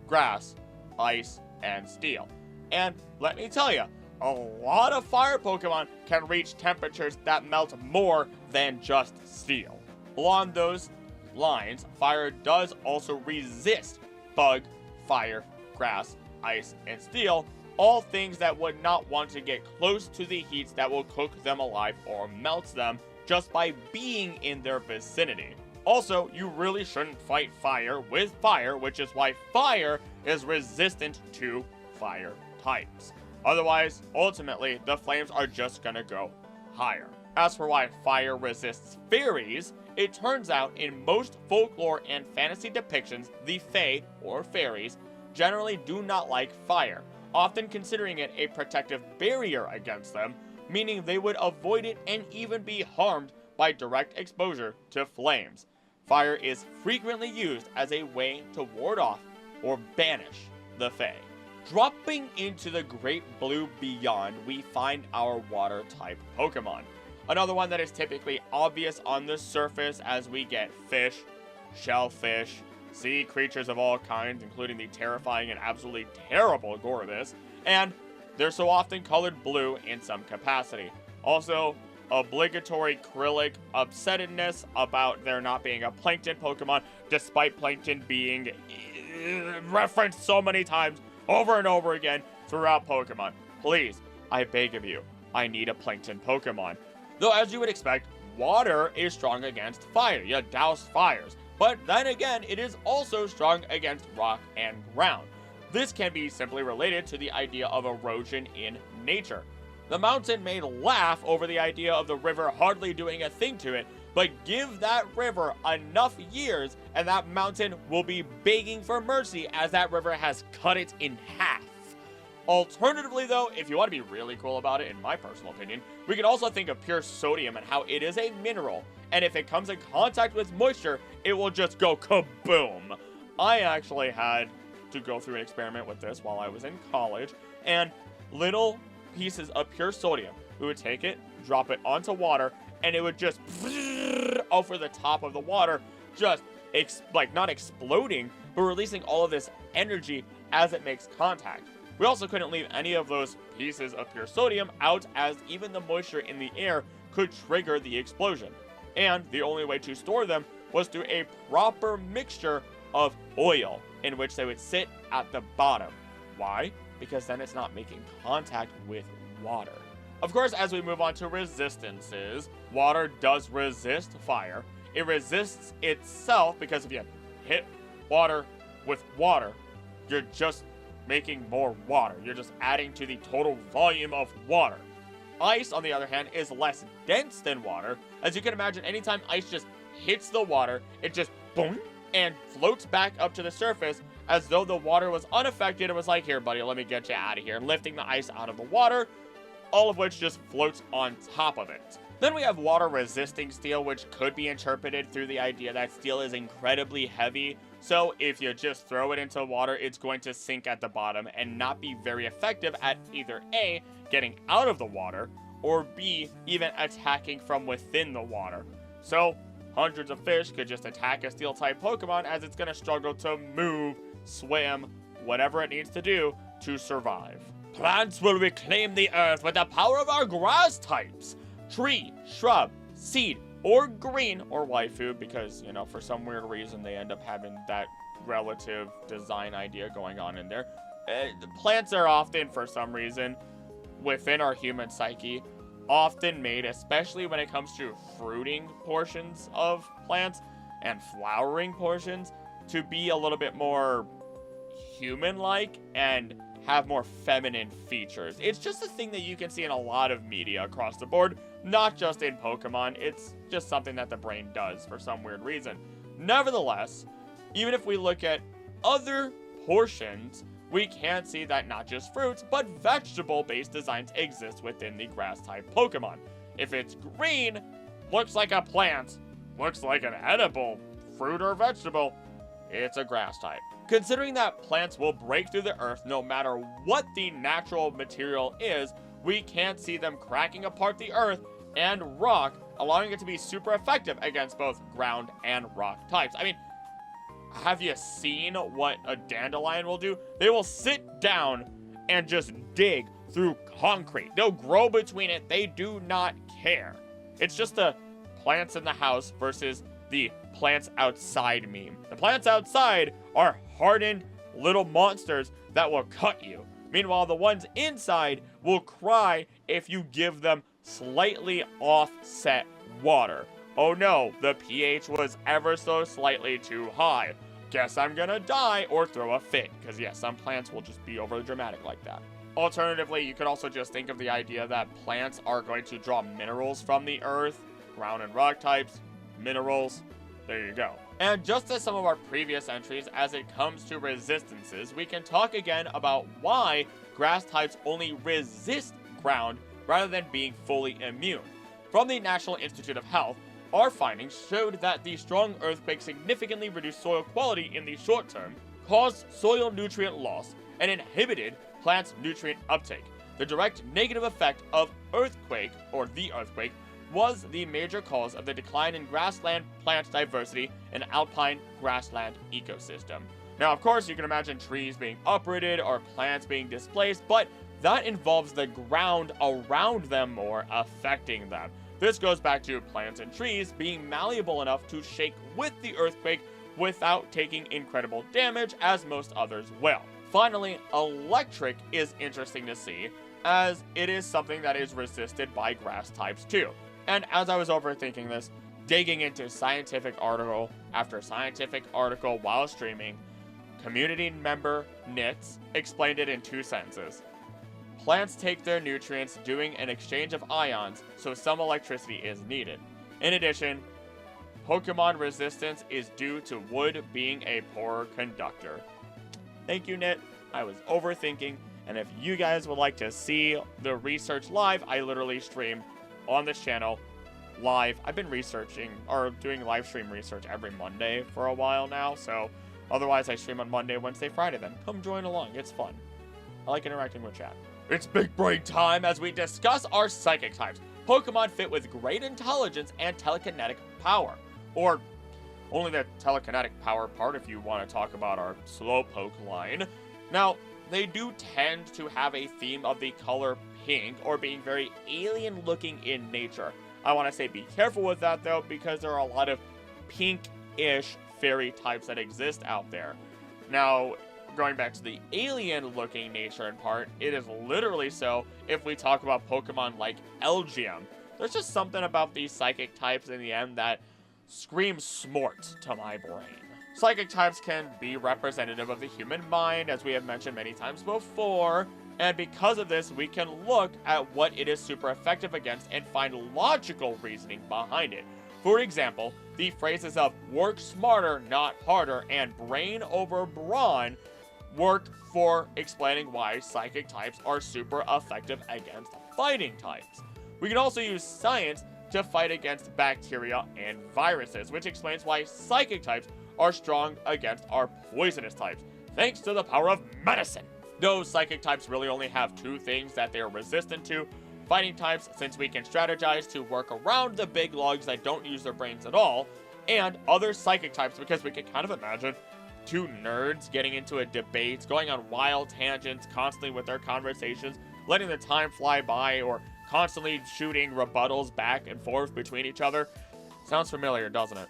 grass, ice, and steel. And let me tell you, a lot of fire Pokemon can reach temperatures that melt more than just steel. Along those lines, fire does also resist bug, fire, grass, ice, and steel, all things that would not want to get close to the heats that will cook them alive or melt them just by being in their vicinity. Also, you really shouldn't fight fire with fire, which is why fire is resistant to fire types. Otherwise, ultimately, the flames are just gonna go higher. As for why fire resists fairies, it turns out in most folklore and fantasy depictions, the fae, or fairies, generally do not like fire, often considering it a protective barrier against them, meaning they would avoid it and even be harmed by direct exposure to flames. Fire is frequently used as a way to ward off or banish the Fae. Dropping into the Great Blue Beyond, we find our water-type Pokemon. Another one that is typically obvious on the surface, as we get fish, shellfish, sea creatures of all kinds, including the terrifying and absolutely terrible Gorbis, and they're so often colored blue in some capacity. Also, obligatory Krillic upsettedness about there not being a Plankton Pokemon, despite Plankton being referenced so many times over and over again throughout Pokemon. Please, I beg of you, I need a Plankton Pokemon. Though, as you would expect, water is strong against fire. You douse fires. But then again, it is also strong against rock and ground. This can be simply related to the idea of erosion in nature. The mountain may laugh over the idea of the river hardly doing a thing to it, but give that river enough years and that mountain will be begging for mercy as that river has cut it in half. Alternatively though, if you want to be really cool about it, in my personal opinion, we can also think of pure sodium and how it is a mineral, and if it comes in contact with moisture, it will just go kaboom. I actually had to go through an experiment with this while I was in college, and little pieces of pure sodium, we would take it, drop it onto water, and it would just over the top of the water, just not exploding, but releasing all of this energy as it makes contact. We also couldn't leave any of those pieces of pure sodium out, as even the moisture in the air could trigger the explosion. And the only way to store them was through a proper mixture of oil, in which they would sit at the bottom. Why? Because then it's not making contact with water. Of course, as we move on to resistances, water does resist fire. It resists itself because if you hit water with water, you're just making more water. You're just adding to the total volume of water. Ice, on the other hand, is less dense than water. As you can imagine, anytime ice just hits the water, it just boom and floats back up to the surface as though the water was unaffected. It was like, here, buddy, let me get you out of here. Lifting the ice out of the water, all of which just floats on top of it. Then we have water-resisting steel, which could be interpreted through the idea that steel is incredibly heavy. So if you just throw it into water, it's going to sink at the bottom and not be very effective at either A, getting out of the water, or B, even attacking from within the water. So hundreds of fish could just attack a steel-type Pokemon as it's going to struggle to move, swim, whatever it needs to do to survive. Plants will reclaim the earth with the power of our grass types. Tree, shrub, seed, or green, or waifu, because, you know, for some weird reason they end up having that relative design idea going on in there. Plants are often, for some reason, within our human psyche, often made, especially when it comes to fruiting portions of plants and flowering portions, to be a little bit more human-like and have more feminine features. It's just a thing that you can see in a lot of media across the board, not just in Pokemon. It's just something that the brain does for some weird reason. Nevertheless, even if we look at other portions, we can see that not just fruits, but vegetable-based designs exist within the grass-type Pokemon. If it's green, looks like a plant, looks like an edible fruit or vegetable, it's a grass type. Considering that plants will break through the earth no matter what the natural material is, we can see them cracking apart the earth and rock, allowing it to be super effective against both ground and rock types. I mean, have you seen what a dandelion will do? They will sit down and just dig through concrete. They'll grow between it. They do not care. It's just the plants in the house versus the plants outside meme. The plants outside are hardened little monsters that will cut you. Meanwhile, the ones inside will cry if you give them slightly offset water. Oh no, the pH was ever so slightly too high. Guess I'm gonna die or throw a fit. Because yeah, some plants will just be overly dramatic like that. Alternatively, you could also just think of the idea that plants are going to draw minerals from the earth, ground and rock types, minerals. There you go. And just as some of our previous entries, as it comes to resistances, we can talk again about why grass types only resist ground rather than being fully immune. From the National Institute of Health, our findings showed that the strong earthquake significantly reduced soil quality in the short term, caused soil nutrient loss, and inhibited plants' nutrient uptake. The direct negative effect of the earthquake, was the major cause of the decline in grassland plant diversity and alpine grassland ecosystem. Now, of course, you can imagine trees being uprooted or plants being displaced, but that involves the ground around them more affecting them. This goes back to plants and trees being malleable enough to shake with the earthquake without taking incredible damage, as most others will. Finally, electric is interesting to see, as it is something that is resisted by grass types too. And as I was overthinking this, digging into scientific article after scientific article while streaming, community member Nits explained it in 2 sentences. Plants take their nutrients doing an exchange of ions, so some electricity is needed. In addition, Pokemon resistance is due to wood being a poorer conductor. Thank you, Nit. I was overthinking, and if you guys would like to see the research live, I literally stream on this channel live. I've been researching or doing live stream research every Monday for a while now, so otherwise I stream on Monday, Wednesday, Friday then. Come join along, it's fun. I like interacting with chat. It's big brain time as we discuss our psychic types. Pokemon fit with great intelligence and telekinetic power. Or only the telekinetic power part if you want to talk about our Slowpoke line. Now, they do tend to have a theme of the color pink or being very alien looking in nature. I want to say be careful with that though, because there are a lot of pink-ish fairy types that exist out there. Now, going back to the alien looking nature in part, it is literally so if we talk about Pokemon like Elgium. There's just something about these psychic types in the end that screams smart to my brain. Psychic types can be representative of the human mind, as we have mentioned many times before, and because of this, we can look at what it is super effective against and find logical reasoning behind it. For example, the phrases of work smarter, not harder, and brain over brawn work for explaining why psychic types are super effective against fighting types. We can also use science to fight against bacteria and viruses, which explains why psychic types are strong against our poisonous types, thanks to the power of medicine. Those psychic types really only have 2 things that they are resistant to. Fighting types, since we can strategize to work around the big logs that don't use their brains at all, and other psychic types, because we can kind of imagine 2 nerds getting into a debate, going on wild tangents constantly with their conversations, letting the time fly by, or constantly shooting rebuttals back and forth between each other. Sounds familiar, doesn't it?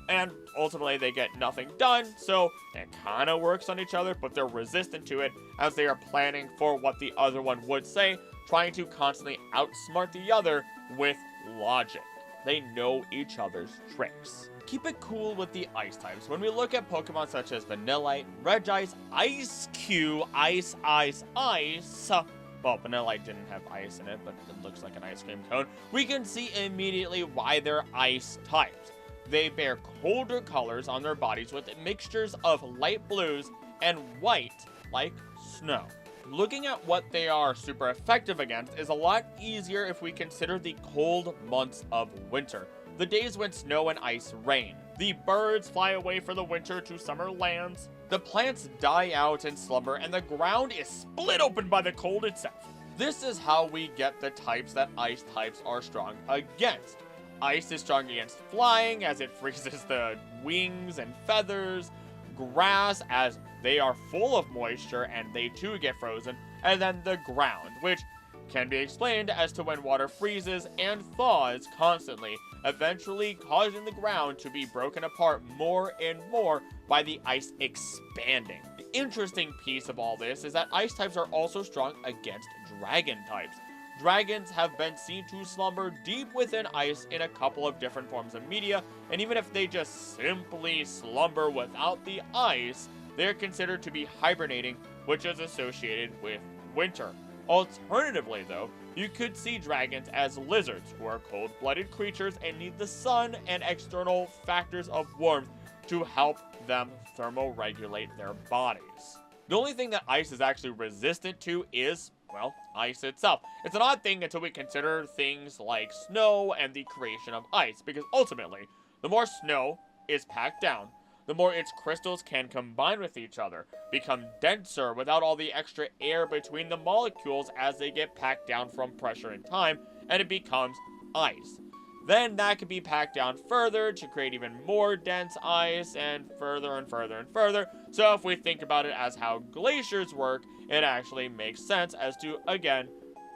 And ultimately they get nothing done, so it kind of works on each other, but they're resistant to it as they are planning for what the other one would say, trying to constantly outsmart the other with logic. They know each other's tricks. Keep it cool with the ice types. When we look at Pokemon such as Vanillite, Regice, Ice-Q, Ice, well, Vanillite didn't have ice in it, but it looks like an ice cream cone, we can see immediately why they're ice types. They bear colder colors on their bodies with mixtures of light blues and white, like snow. Looking at what they are super effective against is a lot easier if we consider the cold months of winter. The days when snow and ice reign. The birds fly away for the winter to summer lands. The plants die out in slumber and the ground is split open by the cold itself. This is how we get the types that ice types are strong against. Ice is strong against flying, as it freezes the wings and feathers. Grass, as they are full of moisture and they too get frozen. And then the ground, which can be explained as to when water freezes and thaws constantly, eventually causing the ground to be broken apart more and more by the ice expanding. The interesting piece of all this is that ice types are also strong against dragon types. Dragons have been seen to slumber deep within ice in a couple of different forms of media, and even if they just simply slumber without the ice, they're considered to be hibernating, which is associated with winter. Alternatively though, you could see dragons as lizards, who are cold-blooded creatures and need the sun and external factors of warmth to help them thermoregulate their bodies. The only thing that ice is actually resistant to is, well, ice itself. It's an odd thing until we consider things like snow and the creation of ice, because ultimately, the more snow is packed down, the more its crystals can combine with each other, become denser without all the extra air between the molecules as they get packed down from pressure and time, and it becomes ice. Then that can be packed down further to create even more dense ice, and further and further and further. So if we think about it as how glaciers work, it actually makes sense as to, again,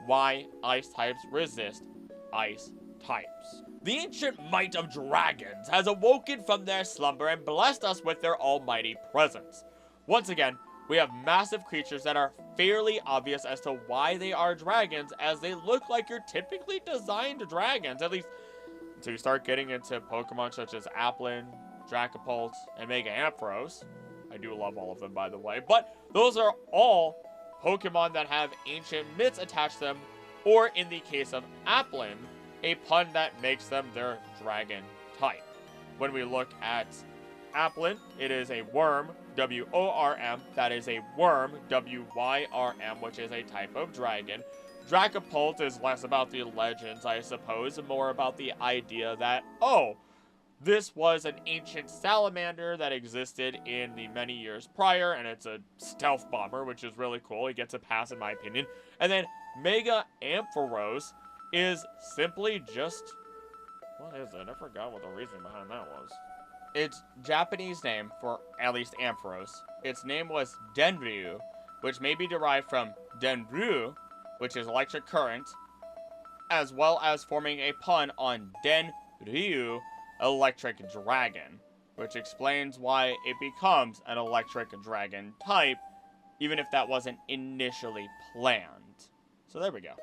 why ice types resist ice types. The ancient might of dragons has awoken from their slumber and blessed us with their almighty presence. Once again, we have massive creatures that are fairly obvious as to why they are dragons, as they look like your typically designed dragons, at least until you start getting into Pokemon such as Applin, Dracopult, and Mega Ampharos. I do love all of them, by the way, but those are all Pokemon that have ancient myths attached to them, or in the case of Applin, a pun that makes them their dragon type. When we look at Applin, it is a worm, W-O-R-M, that is a worm, W-Y-R-M, which is a type of dragon. Dracopult is less about the legends, I suppose, and more about the idea that, oh, this was an ancient salamander that existed in the many years prior, and it's a stealth bomber, which is really cool. He gets a pass, in my opinion. And then Mega Ampharos is simply just, what is it? I forgot what the reason behind that was. Its Japanese name for at least Ampharos. Its name was Denryu, which may be derived from Denru, which is electric current, as well as forming a pun on Denryu, electric dragon, which explains why it becomes an electric dragon type, even if that wasn't initially planned. So there we go.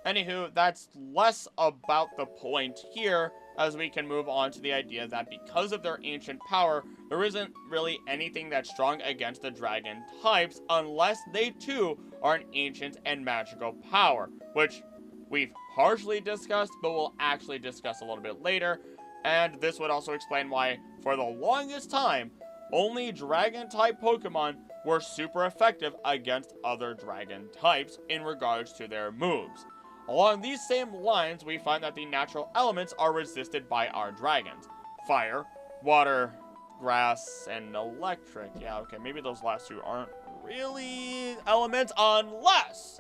Anywho, that's less about the point here, as we can move on to the idea that because of their ancient power, there isn't really anything that's strong against the dragon types unless they too are an ancient and magical power, which we've partially discussed, but we'll actually discuss a little bit later. And this would also explain why, for the longest time, only dragon-type Pokemon were super effective against other dragon types in regards to their moves. Along these same lines, we find that the natural elements are resisted by our dragons. Fire, water, grass, and electric. Yeah, okay, maybe those last two aren't really elements unless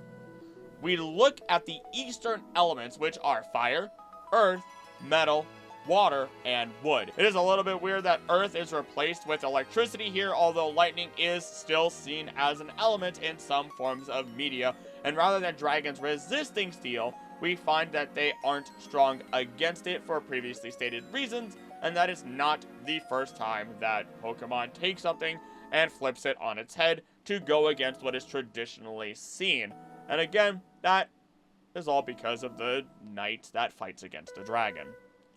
we look at the eastern elements, which are fire, earth, metal, water, and wood. It is a little bit weird that earth is replaced with electricity here, although lightning is still seen as an element in some forms of media. And rather than dragons resisting steel, we find that they aren't strong against it for previously stated reasons, and that is not the first time that Pokemon takes something and flips it on its head to go against what is traditionally seen. And again, that is all because of the knight that fights against a dragon.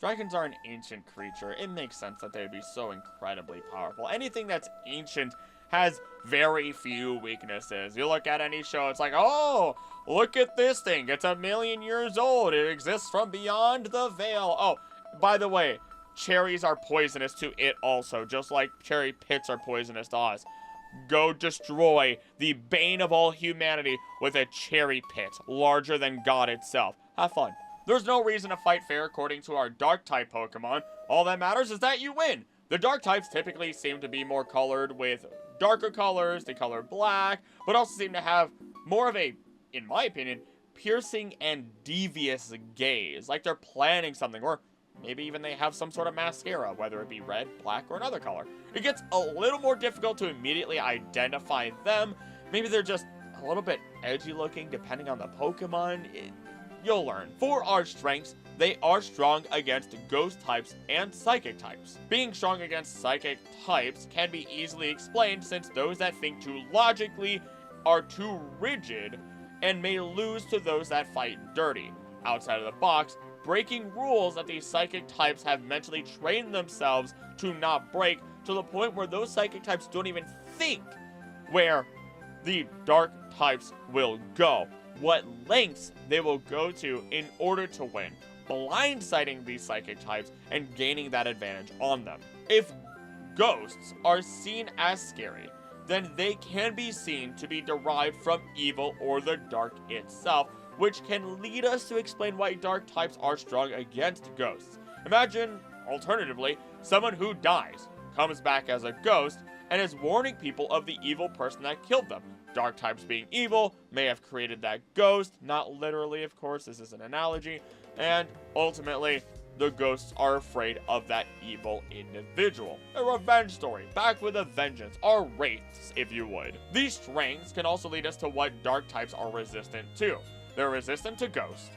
Dragons are an ancient creature. It makes sense that they would be so incredibly powerful. Anything that's ancient has very few weaknesses. You look at any show, it's like, oh, look at this thing. It's 1,000,000 years old. It exists from beyond the veil. Oh, by the way, cherries are poisonous to it also, just like cherry pits are poisonous to us. Go destroy the bane of all humanity with a cherry pit larger than God itself. Have fun. There's no reason to fight fair according to our Dark-type Pokemon. All that matters is that you win. The Dark types typically seem to be more colored with darker colors, they color black, but also seem to have more of a, in my opinion, piercing and devious gaze. Like they're planning something, or maybe even they have some sort of mascara, whether it be red, black, or another color. It gets a little more difficult to immediately identify them. Maybe they're just a little bit edgy looking depending on the Pokemon. You'll learn. For our strengths, they are strong against ghost types and psychic types. Being strong against psychic types can be easily explained since those that think too logically are too rigid and may lose to those that fight dirty. Outside of the box, breaking rules that these psychic types have mentally trained themselves to not break, to the point where those psychic types don't even think where the dark types will go, what lengths they will go to in order to win, blindsiding these psychic types and gaining that advantage on them. If ghosts are seen as scary, then they can be seen to be derived from evil or the dark itself, which can lead us to explain why dark types are strong against ghosts. Imagine, alternatively, someone who dies, comes back as a ghost, and is warning people of the evil person that killed them. Dark types being evil may have created that ghost, not literally, of course, this is an analogy, and ultimately, the ghosts are afraid of that evil individual. A revenge story, back with a vengeance, or wraiths, if you would. These strengths can also lead us to what dark types are resistant to. They're resistant to ghosts.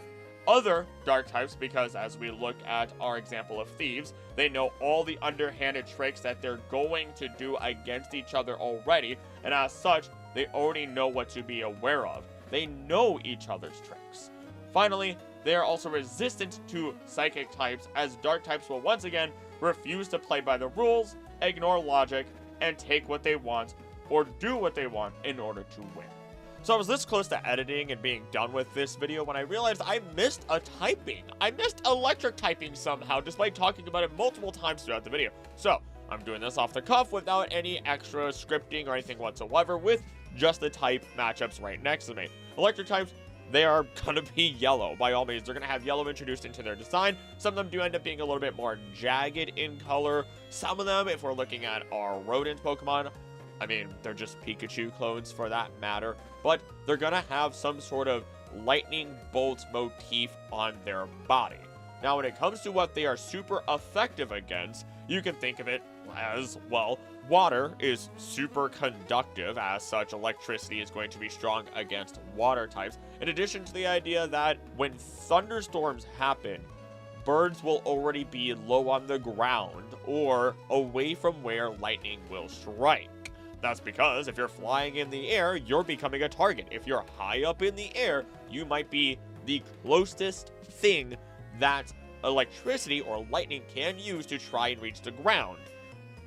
Other dark types, because as we look at our example of thieves, they know all the underhanded tricks that they're going to do against each other already, and as such, they already know what to be aware of. They know each other's tricks. Finally, they are also resistant to psychic types, as dark types will once again refuse to play by the rules, ignore logic, and take what they want or do what they want in order to win. So I was this close to editing and being done with this video when I realized I missed a typing. I missed electric typing somehow, despite talking about it multiple times throughout the video. So I'm doing this off the cuff without any extra scripting or anything whatsoever, with just the type matchups right next to me. Electric types, they are gonna be yellow. By all means, they're gonna have yellow introduced into their design. Some of them do end up being a little bit more jagged in color. Some of them, if we're looking at our rodent Pokemon, I mean, they're just Pikachu clones for that matter, but they're gonna have some sort of lightning bolt motif on their body. Now, when it comes to what they are super effective against, you can think of it as, well, water is super conductive. As such, electricity is going to be strong against water types. In addition to the idea that when thunderstorms happen, birds will already be low on the ground or away from where lightning will strike. That's because if you're flying in the air, you're becoming a target. If you're high up in the air, you might be the closest thing that electricity or lightning can use to try and reach the ground.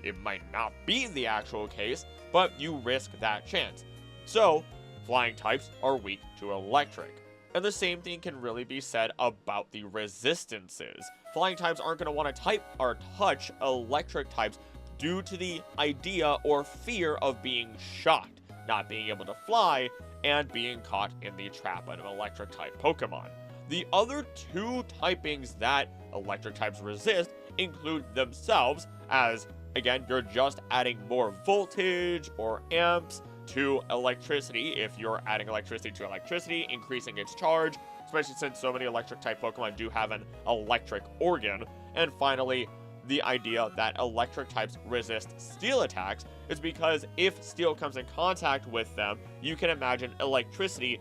It might not be the actual case, but you risk that chance. So, flying types are weak to electric. And the same thing can really be said about the resistances. Flying types aren't going to want to type or touch electric types due to the idea or fear of being shocked, not being able to fly, and being caught in the trap of an electric type Pokemon. The other two typings that electric types resist include themselves, as again, you're just adding more voltage or amps to electricity. If you're adding electricity to electricity, increasing its charge, especially since so many electric type Pokemon do have an electric organ. And finally, the idea that electric types resist steel attacks is because if steel comes in contact with them, you can imagine electricity,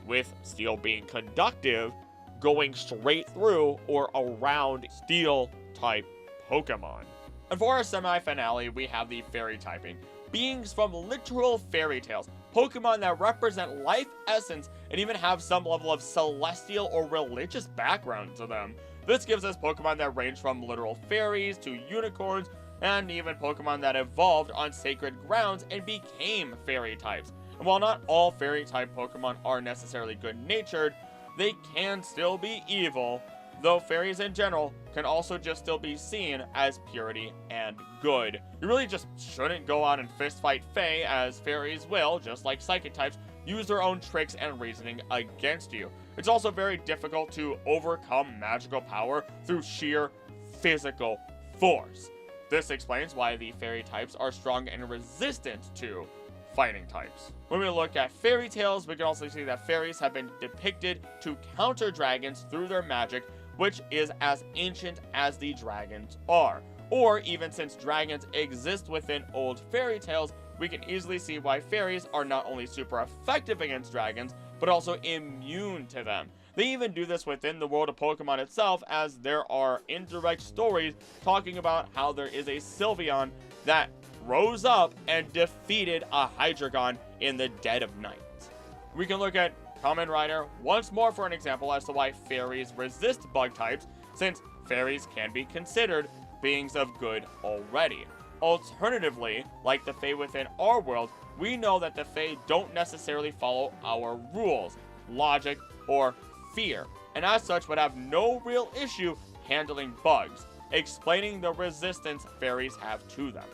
with steel being conductive, going straight through or around steel type Pokemon. And for our semi-finale, we have the fairy typing. Beings from literal fairy tales, Pokemon that represent life essence and even have some level of celestial or religious background to them. This gives us Pokemon that range from literal fairies to unicorns, and even Pokemon that evolved on sacred grounds and became fairy types. And while not all fairy type Pokemon are necessarily good-natured, they can still be evil, though fairies in general can also just still be seen as purity and good. You really just shouldn't go out and fistfight Fae, as fairies will, just like psychic types, use their own tricks and reasoning against you. It's also very difficult to overcome magical power through sheer physical force. This explains why the fairy types are strong and resistant to fighting types. When we look at fairy tales, we can also see that fairies have been depicted to counter dragons through their magic, which is as ancient as the dragons are. Or even since dragons exist within old fairy tales, we can easily see why fairies are not only super effective against dragons, but also immune to them. They even do this within the world of Pokemon itself, as there are indirect stories talking about how there is a Sylveon that rose up and defeated a Hydreigon in the dead of night. We can look at Kamen Rider once more for an example as to why fairies resist bug types, since fairies can be considered beings of good already. Alternatively, like the Fae within our world, we know that the Fae don't necessarily follow our rules, logic, or fear, and as such would have no real issue handling bugs, explaining the resistance fairies have to them.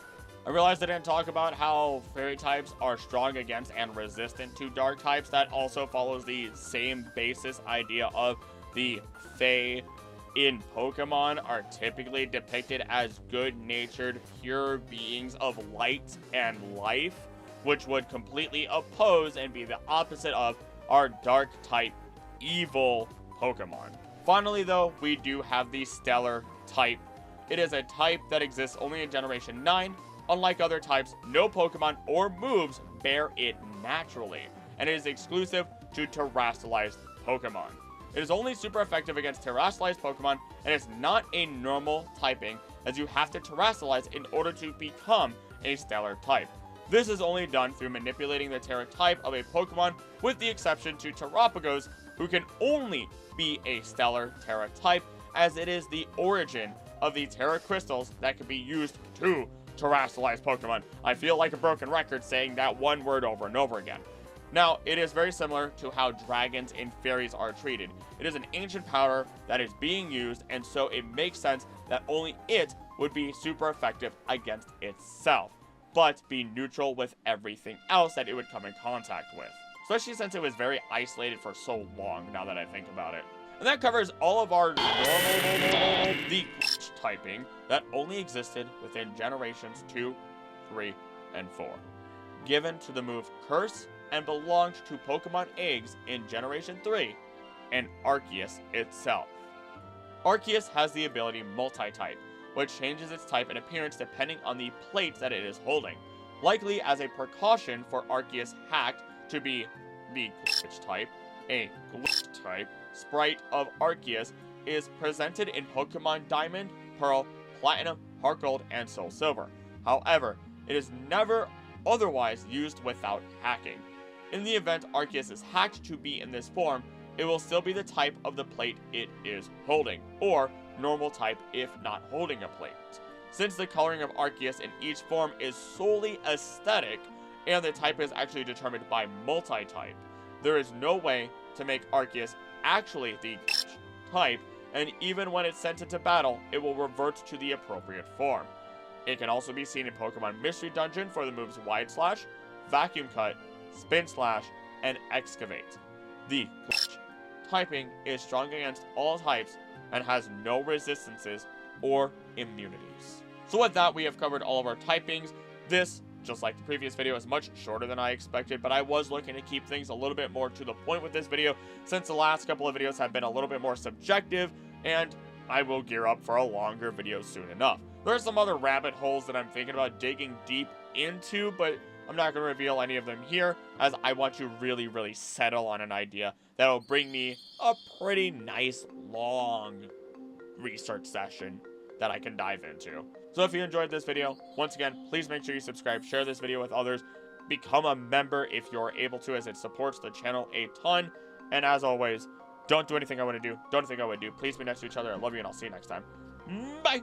I realized I didn't talk about how fairy types are strong against and resistant to dark types. That also follows the same basis idea of the Fae in Pokemon are typically depicted as good-natured, pure beings of light and life, which would completely oppose and be the opposite of our dark type evil Pokemon. Finally though, we do have the Stellar type. It is a type that exists only in Generation 9. Unlike other types, no Pokemon or moves bear it naturally, and it is exclusive to terrestrialized Pokemon. It is only super effective against terrestrialized Pokemon, and it's not a normal typing, as you have to terrestrialize in order to become a Stellar type. This is only done through manipulating the Tera type of a Pokemon, with the exception to Terapagos, who can only be a Stellar Tera type, as it is the origin of the Tera crystals that can be used to terrestrialized Pokemon. I feel like a broken record saying that one word over and over again. Now, it is very similar to how dragons and fairies are treated. It is an ancient power that is being used, and so it makes sense that only it would be super effective against itself, but be neutral with everything else that it would come in contact with. Especially since it was very isolated for so long, now that I think about it. And that covers all of our normal the typing that only existed within generations 2, 3, and 4. Given to the move Curse and belonged to Pokemon eggs in Generation 3 and Arceus itself. Arceus has the ability Multi-Type, which changes its type and appearance depending on the plates that it is holding, likely as a precaution for Arceus Hacked to be the Glitch type. A Glitch type sprite of Arceus is presented in Pokemon Diamond, Pearl, Platinum, Heart Gold, and Soul Silver. However, it is never otherwise used without hacking. In the event Arceus is hacked to be in this form, it will still be the type of the plate it is holding, or normal type if not holding a plate. Since the coloring of Arceus in each form is solely aesthetic, and the type is actually determined by multi-type, there is no way to make Arceus actually the type, and even when it's sent into battle, it will revert to the appropriate form. It can also be seen in Pokemon Mystery Dungeon for the moves Wide Slash, Vacuum Cut, Spin Slash, and Excavate. The typing is strong against all types and has no resistances or immunities. So with that, we have covered all of our typings. This, just like the previous video, is much shorter than I expected, but I was looking to keep things a little bit more to the point with this video, since the last couple of videos have been a little bit more subjective, and I will gear up for a longer video soon enough. There are some other rabbit holes that I'm thinking about digging deep into, but I'm not going to reveal any of them here, as I want to really settle on an idea that will bring me a pretty nice long research session that I can dive into. So if you enjoyed this video, once again, please make sure you subscribe, share this video with others, become a member if you're able to, as it supports the channel a ton. And as always, don't do anything I want to do, don't think I would do. Please be nice to each other. I love you, and I'll see you next time. Bye!